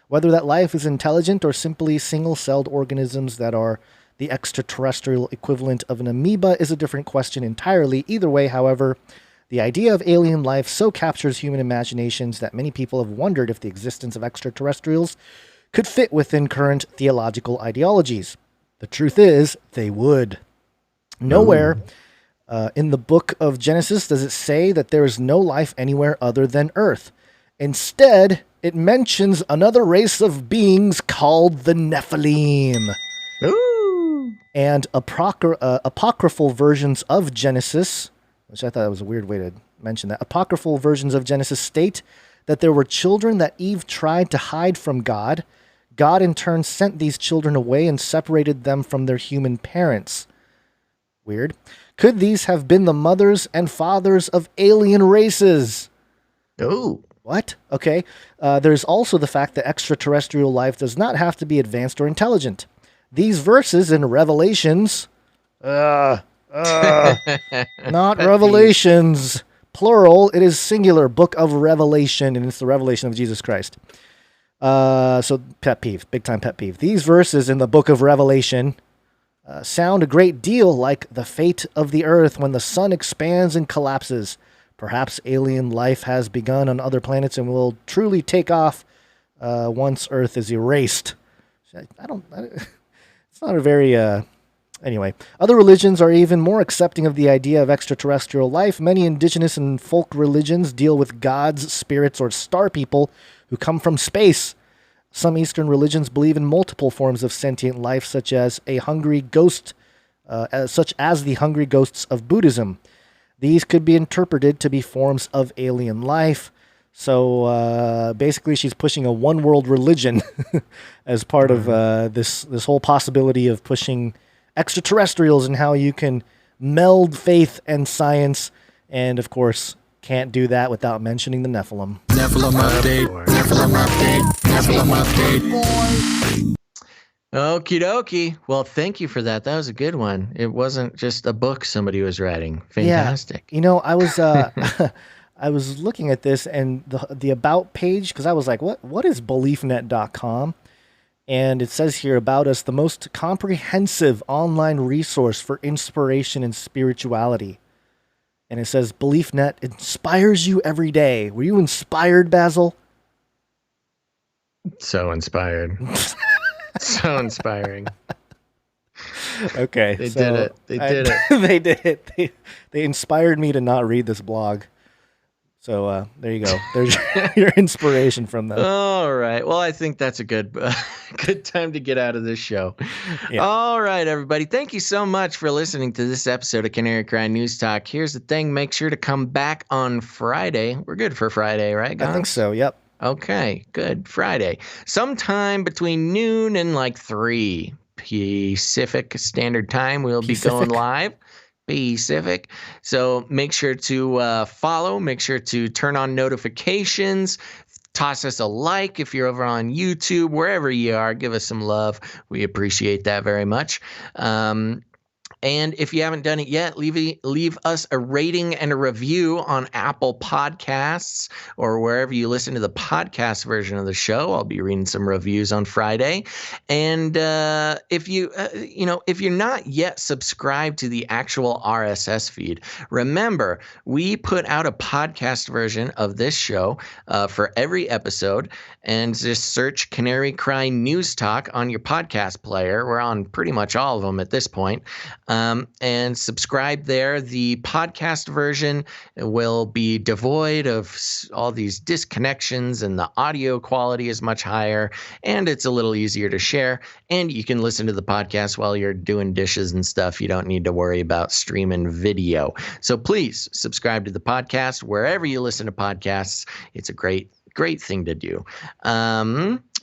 Whether that life is intelligent or simply single-celled organisms that are the extraterrestrial equivalent of an amoeba is a different question entirely. Either way, however, the idea of alien life so captures human imaginations that many people have wondered if the existence of extraterrestrials could fit within current theological ideologies. The truth is, they would. Nowhere in the book of Genesis does it say that there is no life anywhere other than Earth. Instead, it mentions another race of beings called the Nephilim. And apocryphal versions of Genesis, which I thought was a weird way to mention that. Apocryphal versions of Genesis state that there were children that Eve tried to hide from God. God in turn sent these children away and separated them from their human parents. Weird. Could these have been the mothers and fathers of alien races? Oh. What? Okay. There's also the fact that extraterrestrial life does not have to be advanced or intelligent. These verses in Revelations, not Revelations, plural, it is singular, book of Revelation, and it's the revelation of Jesus Christ. So pet peeve, big time pet peeve. These verses in the book of Revelation sound a great deal like the fate of the earth when the sun expands and collapses. Perhaps alien life has begun on other planets and will truly take off once Earth is erased. It's not a very, anyway. Other religions are even more accepting of the idea of extraterrestrial life. Many indigenous and folk religions deal with gods, spirits, or star people who come from space. Some Eastern religions believe in multiple forms of sentient life, such as the hungry ghosts of Buddhism. These could be interpreted to be forms of alien life. So basically, she's pushing a one-world religion as part of this whole possibility of pushing extraterrestrials and how you can meld faith and science, and of course, can't do that without mentioning the Nephilim. Nephilim update. Nephilim update. Nephilim update. Okie dokie. Well, thank you for that. That was a good one. It wasn't just a book somebody was writing. Fantastic. Yeah. You know, I was I was looking at this and the about page, because I was like, what is beliefnet.com? And it says here about us, the most comprehensive online resource for inspiration and spirituality. And it says BeliefNet inspires you every day. Were you inspired, Basil? So inspired. So inspiring. Okay. They did it. They did it. They did it. They inspired me to not read this blog. So there you go. There's your inspiration from them. All right. Well, I think that's a good time to get out of this show. Yeah. All right, everybody. Thank you so much for listening to this episode of Canary Cry News Talk. Here's the thing. Make sure to come back on Friday. We're good for Friday, right, guys? I think so. Yep. Okay, good. Friday. Sometime between noon and like 3 Pacific Standard Time, we'll be going live. Pacific. So make sure to follow. Make sure to turn on notifications. Toss us a like if you're over on YouTube, wherever you are. Give us some love. We appreciate that very much. And if you haven't done it yet, leave us a rating and a review on Apple Podcasts or wherever you listen to the podcast version of the show. I'll be reading some reviews on Friday. And if you're not yet subscribed to the actual RSS feed, remember, we put out a podcast version of this show for every episode. And just search Canary Cry News Talk on your podcast player. We're on pretty much all of them at this point. And subscribe there. The podcast version will be devoid of all these disconnections, and the audio quality is much higher, and it's a little easier to share. And you can listen to the podcast while you're doing dishes and stuff. You don't need to worry about streaming video. So please subscribe to the podcast wherever you listen to podcasts. It's a great thing to do.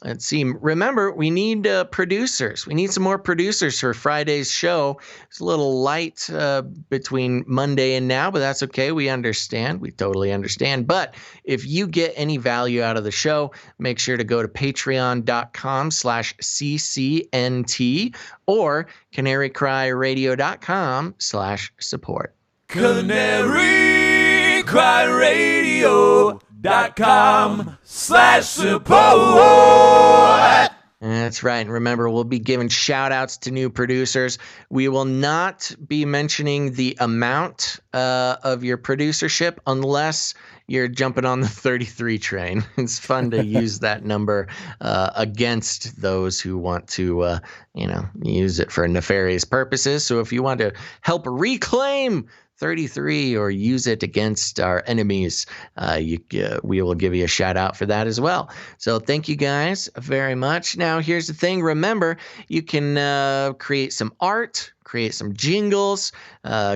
Let's see. Remember, we need producers. We need some more producers for Friday's show. It's a little light between Monday and now, but that's okay. We understand. We totally understand. But if you get any value out of the show, make sure to go to patreon.com/CCNT or canarycryradio.com/support. canarycryradio.com/support. That's right. And remember, we'll be giving shout outs to new producers. We will not be mentioning the amount of your producership unless you're jumping on the 33 train. It's fun to use that number against those who want to, use it for nefarious purposes. So if you want to help reclaim 33 or use it against our enemies, we will give you a shout out for that as well. So thank you guys very much. Now here's the thing. Remember, you can create some art, create some jingles,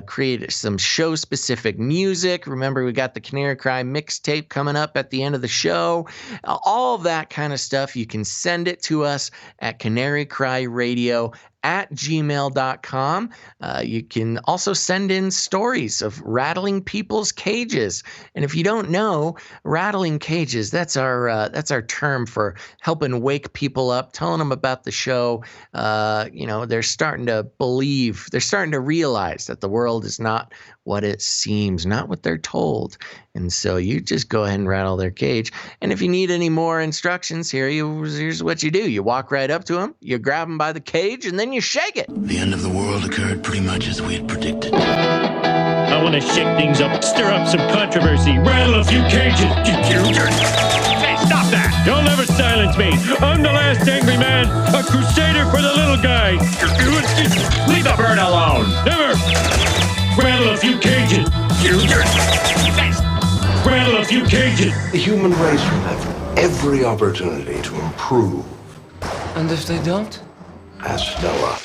create some show specific music. Remember, we got the Canary Cry mixtape coming up at the end of the show. All of that kind of stuff, you can send it to us at canarycryradio gmail.com. You can also send in stories of rattling people's cages. And if you don't know, rattling cages, that's our term for helping wake people up, telling them about the show. They're starting to believe, they're starting to realize that the world is not what it seems, not what they're told. And so you just go ahead and rattle their cage. And if you need any more instructions, here's what you do. You walk right up to them, you grab them by the cage, and then you shake it. The end of the world occurred pretty much as we had predicted. I want to shake things up, stir up some controversy, rattle a few cages. Hey, stop that! You'll never silence me. I'm the last angry man, a crusader for the little guy. Leave the bird alone! Never! Rattle a few cages. Rattle a few cages. The human race will have every opportunity to improve. And if they don't? Ask Noah.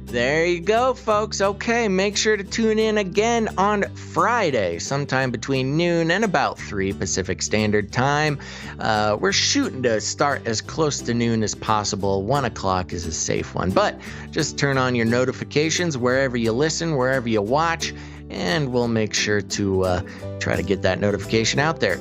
There you go, folks. Okay, make sure to tune in again on Friday, sometime between noon and about 3 Pacific Standard Time. We're shooting to start as close to noon as possible. 1 o'clock is a safe one, but just turn on your notifications wherever you listen, wherever you watch, and we'll make sure to try to get that notification out there.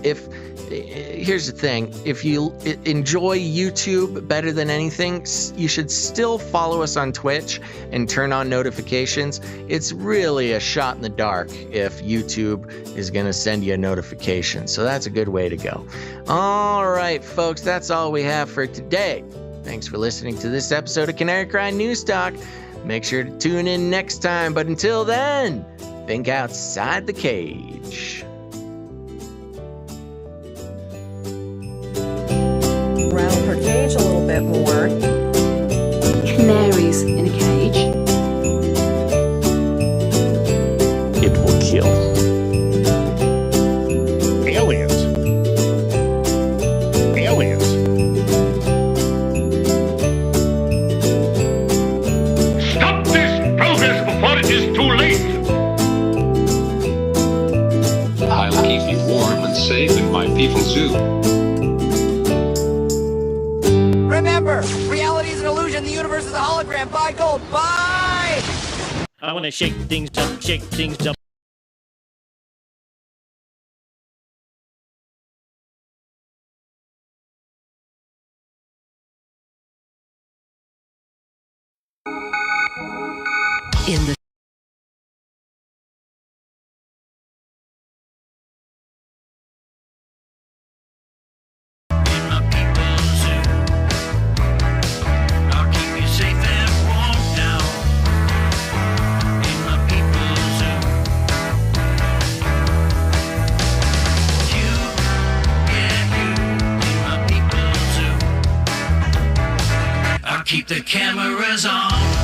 Here's the thing, if you enjoy YouTube better than anything, you should still follow us on Twitch and turn on notifications. It's really a shot in the dark if YouTube is going to send you a notification. So that's a good way to go. All right, folks, that's all we have for today. Thanks for listening to this episode of Canary Cry News Talk. Make sure to tune in next time. But until then, think outside the cage. Rattle her cage a little bit more. Canaries in a cage. It will kill. Aliens. Aliens. Stop this progress before it is too late! I'll keep you warm and safe in my people's zoo. Remember, reality is an illusion. The universe is a hologram. Bye, gold. Bye! I want to shake things up, shake things up. In the Keep the cameras on.